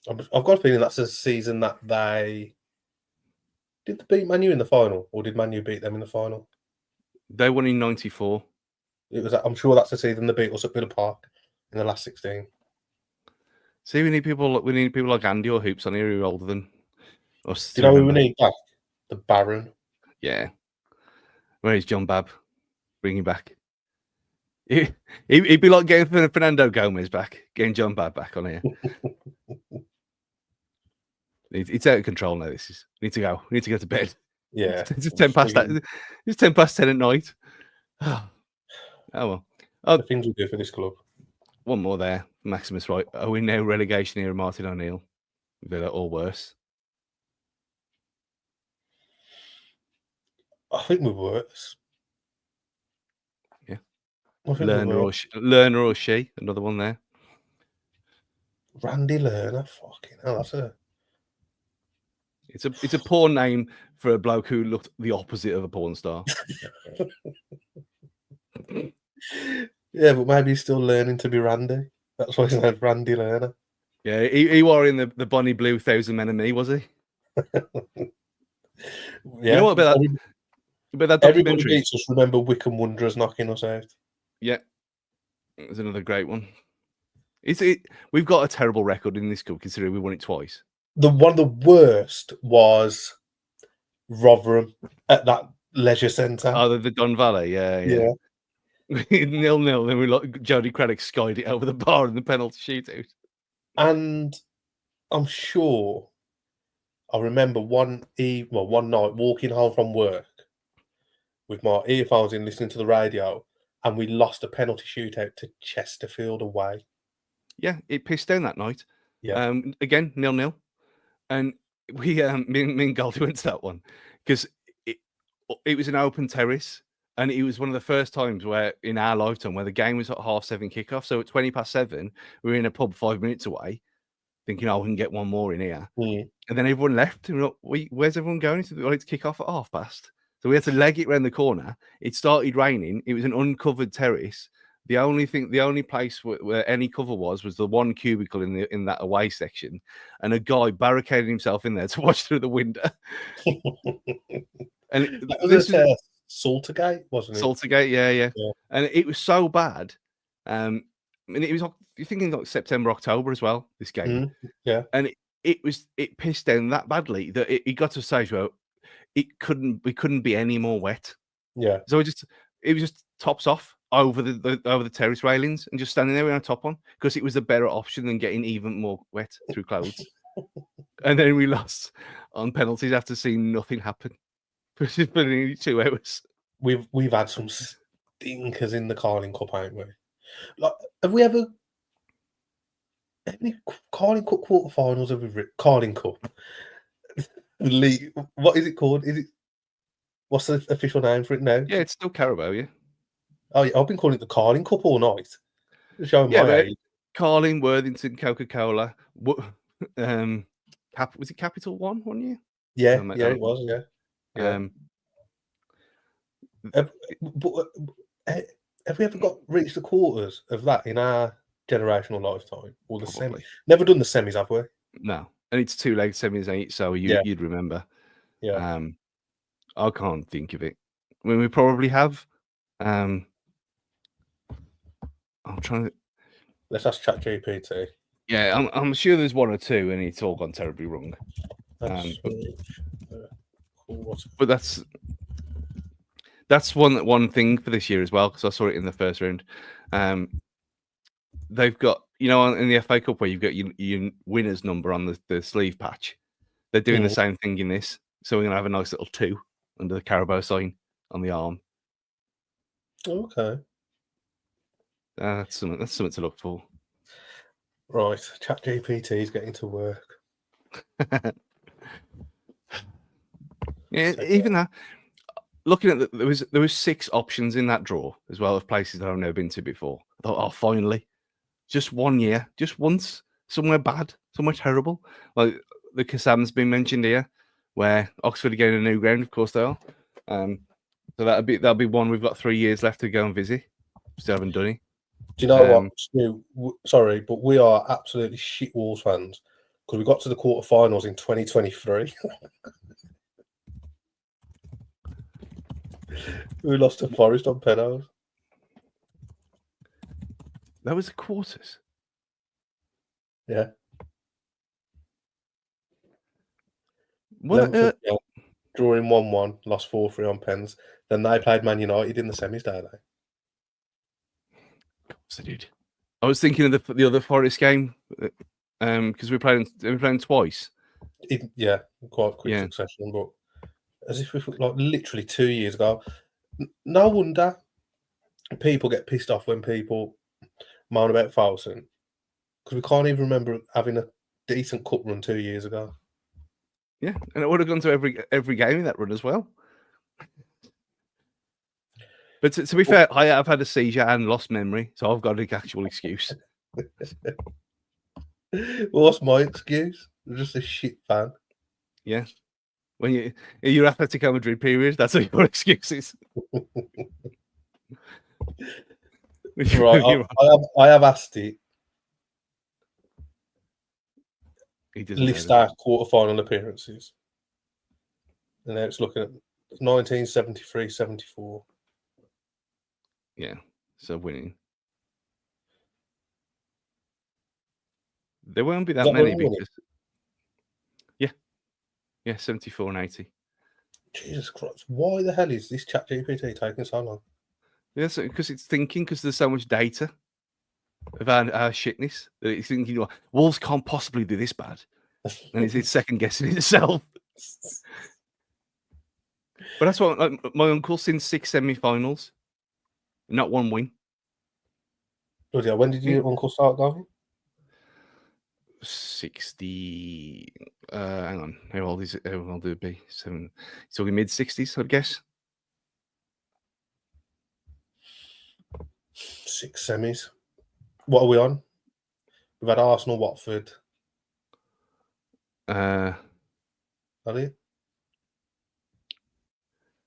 I've got a feeling that's a season that they did they beat Man U in the final, or did Man U beat them in the final? They won in 94. It was. I'm sure that's the season they beat us at Villa Park in the last 16. See, we need people like Andy or Hoops on here who are older than us. Do you know who we need back? The Baron. Yeah. Where is John Babb? Bring him back. He'd be like getting Fernando Gomez back, getting John Babb back on here. It's out of control now. We need to go. We need to go to bed. Yeah. It's 10 past. It's 10 past 10 at night. Oh well. The things we do for this club. One more there. Maximus, right? Are we now relegation here, Martin O'Neill? Villa or worse? I think we're worse. Yeah. Lerner or She? Another one there. Randy Lerner. Fucking hell, that's a. It's a poor name for a bloke who looked the opposite of a porn star. Yeah, but maybe he's still learning to be Randy. That's why he's named Randy Lerner. Yeah, he wore in the Bonnie Blue 1,000 Men and Me, was he? Yeah. You know what about that Everybody documentary? beats us. Remember Wickham Wanderers knocking us out. Yeah, it was another great one. We've got a terrible record in this club considering we won it twice. One of the worst was Rotherham at that leisure centre. Oh, the Don Valley, yeah. 0-0. Then Jody Craddock skied it over the bar in the penalty shootout. And I'm sure I remember one night walking home from work with my earphones in, listening to the radio, and we lost a penalty shootout to Chesterfield away. Yeah, it pissed down that night. Yeah. Again, 0-0. And we, me and Goldie went to that one because it was an open terrace, and it was one of the first times where in our lifetime where the game was at 7:30 kickoff. So at 7:20, we were in a pub 5 minutes away, thinking, we can get one more in here. Mm. And then everyone left. And we're like, where's everyone going? To kick off at 7:30. So we had to leg it around the corner. It started raining. It was an uncovered terrace. The only place where any cover was the one cubicle in that away section, and a guy barricaded himself in there to watch through the window. And that was Saltergate, wasn't it? Saltergate, yeah. And it was so bad. I mean, it was you're thinking like September, October as well. This game, yeah, and it pissed down that badly that it got to a stage where we couldn't be any more wet. Yeah. So it was just tops off over the terrace railings and just standing there with our top on because it was a better option than getting even more wet through clothes. And then we lost on penalties after seeing nothing happen for nearly 2 hours. We've had some stinkers in the Carling Cup, haven't we? Like, have we ever? How many Carling Cup quarterfinals have we? Carling Cup. League. What is it called? What's the official name for it now? Yeah, it's still Carabao, yeah. Oh, yeah, I've been calling it the Carling Cup all night. Showing my age. Carling, Worthington, Coca-Cola. Was it Capital One year? Yeah, it was. Yeah. Have we ever reached the quarters of that in our generational lifetime, or the semi? Never done the semis, have we? No, and it's 2 leg semis each, so you'd remember. Yeah. I can't think of it. I mean, we probably have. I'm trying to. Let's ask ChatGPT. Yeah, I'm sure there's 1 or 2, and it's all gone terribly wrong. But that's one thing for this year as well, because I saw it in the first round. They've got, in the FA Cup where you've got your winner's number on the sleeve patch. They're doing the same thing in this, so we're gonna have a nice little 2 under the Carabao sign on the arm. Okay, that's something to look for. Right, ChatGPT is getting to work. Yeah, even that. Looking at there was 6 options in that draw as well of places that I've never been to before. I thought, oh, finally, just 1 year, just once, somewhere bad, somewhere terrible. Like the Kassam's been mentioned here, where Oxford are getting a new ground. Of course they are. So that'll be one we've got 3 years left to go and visit. Still haven't done it. Do you know what, Stu? Sorry, but we are absolutely shit Wolves fans because we got to the quarterfinals in 2023. We lost to Forest on penalties. That was the quarters. Yeah. What? Drawing 1-1, lost 4-3 on pens. Then they played Man United in the semis, don't they? Of course they did. I was thinking of the other Forest game because we're playing twice. Quite quick succession, but as if we like literally 2 years ago. No wonder people get pissed off when people moan about Foulson because we can't even remember having a decent cup run 2 years ago. Yeah, and it would have gone to every game in that run as well. But to be fair, I have had a seizure and lost memory, so I've got an actual excuse. What's my excuse? I'm just a shit fan. Yeah. When your Atletico Madrid period, that's what your excuse is. Right, I have asked it. List our quarterfinal appearances. And now it's looking at 1973-74. Yeah, so winning. There won't be that many because... Yeah, 74 and 80. Jesus Christ, why the hell is this ChatGPT taking so long? Yes, because it's thinking, because there's so much data of our shitness that it's thinking, Wolves can't possibly do this bad. And it's second guessing itself. But that's what my uncle's seen 6 semi-finals, not 1 win. Bloody hell, when did your uncle start going? 60. Hang on, how old is it? How old would it be? 7. He's talking mid-60s, I'd guess. 6 semis. What are we on? We've had Arsenal, Watford. Are you?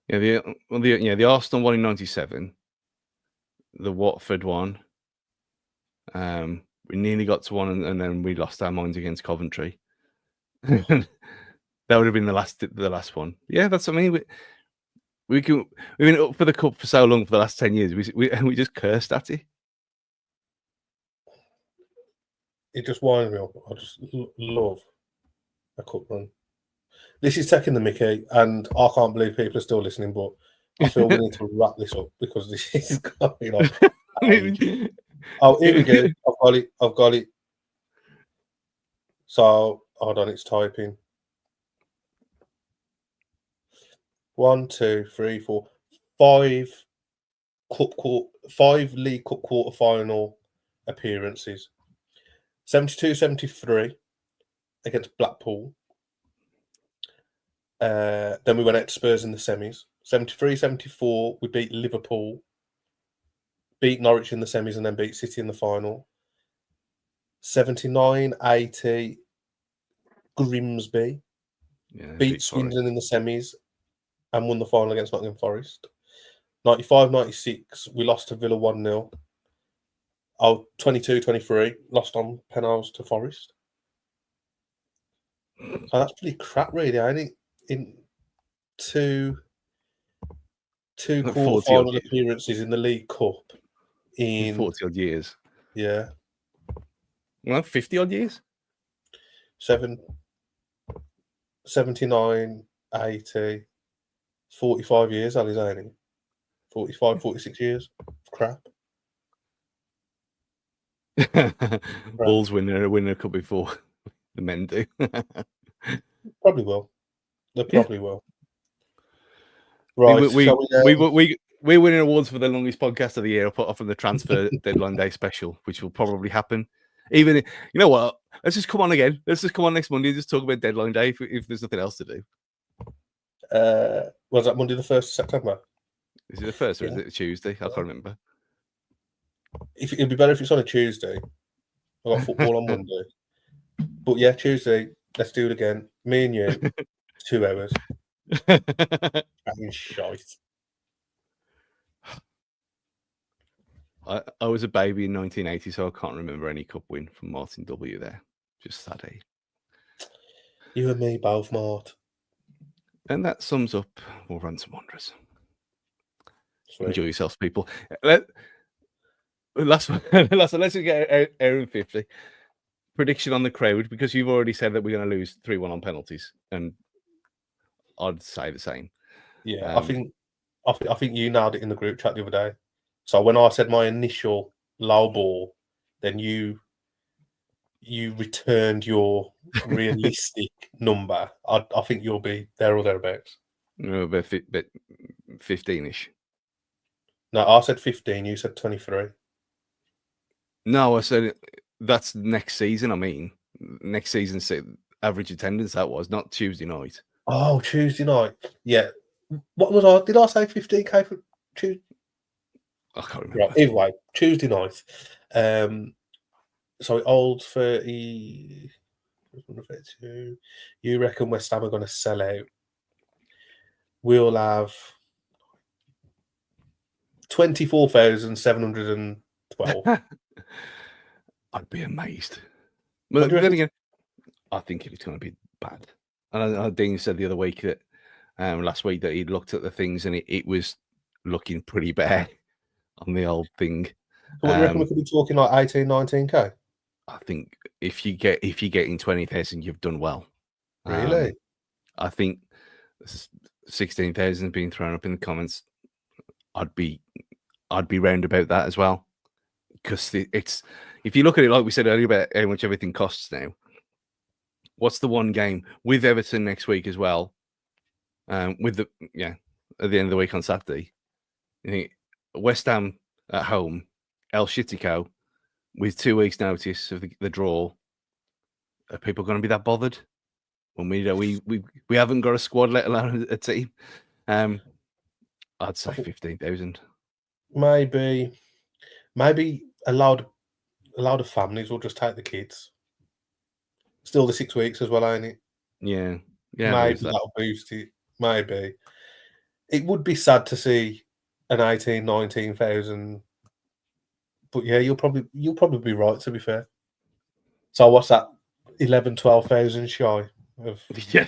Yeah, the Arsenal one in 97. the Watford one. We nearly got to one, and then we lost our minds against Coventry. That would have been the last one. Yeah, that's what I mean. We've been up for the cup for so long for the last 10 years. We just cursed at it. It just winds me up. I just love a cup run. This is taking the mickey, and I can't believe people are still listening, but I feel we need to wrap this up because this is going on. Oh, here we go. I've got it. So, hold on, it's typing. 1, 2, 3, 4, 5 League Cup quarter-final appearances. 72-73 against Blackpool. Then we went out to Spurs in the semis. 73-74, we beat Liverpool, beat Norwich in the semis, and then beat City in the final. 79-80, Grimsby, beat Swindon in the semis and won the final against Nottingham Forest. 95-96, we lost to Villa 1-0. 22-23, lost on penalties to Forest. So that's pretty crap, really. I think in two quarter-final appearances in the League Cup in 40 odd years. Yeah. Well, 50 odd years. 79, 80, 45 years, Ali's only 45, 46 years. Crap. Bulls win a cup before the men do. Probably will. They probably will. Right. We're winning awards for the longest podcast of the year, apart from the transfer deadline day special, which will probably happen. Even you know what? Let's just come on again. Let's just come on next Monday and just talk about deadline day if there's nothing else to do. Was that Monday the 1st of September? Is it the 1st or is it a Tuesday? I can't remember. It'd be better if it's on a Tuesday. I've got football on Monday. But yeah, Tuesday, let's do it again. Me and you, 2 hours. Shite. I was a baby in 1980, so I can't remember any cup win from Martin W. there. Just sad. You and me both, Mart. And that sums up Wolverhampton Wanderers. Sweet. Enjoy yourselves, people. Last one. Let's get Aaron 50. Prediction on the crowd, because you've already said that we're going to lose 3-1 on penalties, and I'd say the same. Yeah, I think you nailed it in the group chat the other day. So when I said my initial low ball, then you returned your realistic number. I think you'll be there or thereabouts. About 15-ish. No, I said 15. You said 23. No, I said that's next season. I mean, next season's average attendance. That was not Tuesday night. Oh, Tuesday night. Yeah. What was I? Did I say 15K for Tuesday? I can't remember. Right, either way, Tuesday night. So old 30. You reckon West Ham are going to sell out? We'll have 24,712. I'd be amazed. But then again, I think it's going to be bad. And Dean said the other week that last week that he'd looked at the things and it was looking pretty bad on the old thing. So what do you reckon we could be talking like 18, 19K? I think if you get in 20,000, you've done well. Really? I think 16,000 being thrown up in the comments. I'd be round about that as well, because it's, if you look at it like we said earlier about how much everything costs now. What's the one game with Everton next week as well? At the end of the week on Saturday, you think West Ham at home, El Shitico, with 2 weeks' notice of the draw. Are people going to be that bothered when we haven't got a squad, let alone a team? I'd say 15,000. Maybe a lot of families will just take the kids. Still the 6 weeks as well, ain't it? Yeah. Maybe that'll boost it. Maybe. It would be sad to see an 18,000, 19,000 But yeah, you'll probably be right. To be fair. So what's that? 12,000 shy of. Yeah.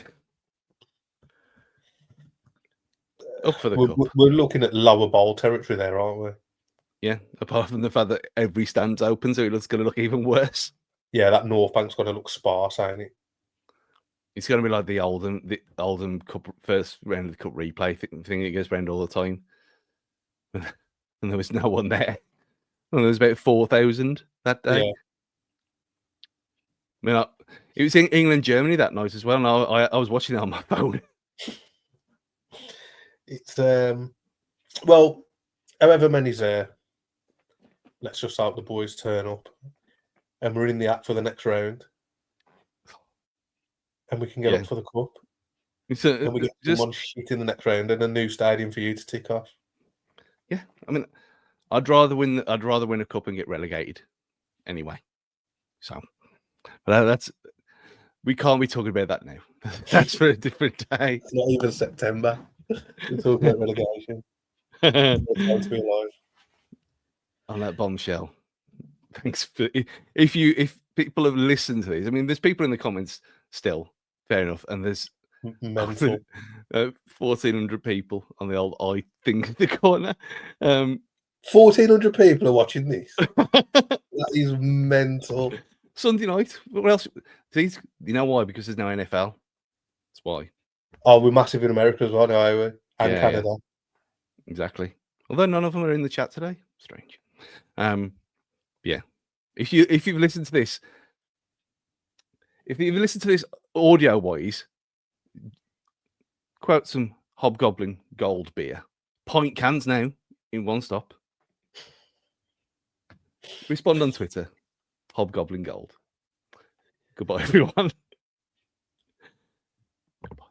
Up for the cup. We're looking at lower bowl territory there, aren't we? Yeah. Apart from the fact that every stand's open, so it's going to look even worse. Yeah, that North Bank's got to look sparse, ain't it? It's going to be like the Oldham Cup first round of the Cup replay thing that goes round all the time. And there was no one there. And there was about 4,000 that day. Yeah. I mean, it was in England, Germany that night as well. And I was watching it on my phone. It's well, however many's there, let's just hope the boys turn up, and we're in the act for the next round, and we can get up for the cup. And we get someone shit in the next round and a new stadium for you to tick off. Yeah, I mean, I'd rather win a cup and get relegated, anyway. So, but we can't be talking about that now. That's for a different day. It's not even September. We're talking about relegation. It's to be alive. On that bombshell. Thanks for if people have listened to these. I mean, there's people in the comments still. Fair enough, and there's 1,400 people on the old I think in the corner. 1,400 people are watching this. That is mental. Sunday night. What else? You know why? Because there's no NFL. That's why. Oh, we're massive in America as well, now, are we? And Canada. Yeah. Exactly. Although none of them are in the chat today. Strange. Yeah. If you've listened to this, audio wise, quote some Hobgoblin Gold beer. Pint cans now in one stop. Respond on Twitter. Hobgoblin Gold. Goodbye, everyone. Goodbye.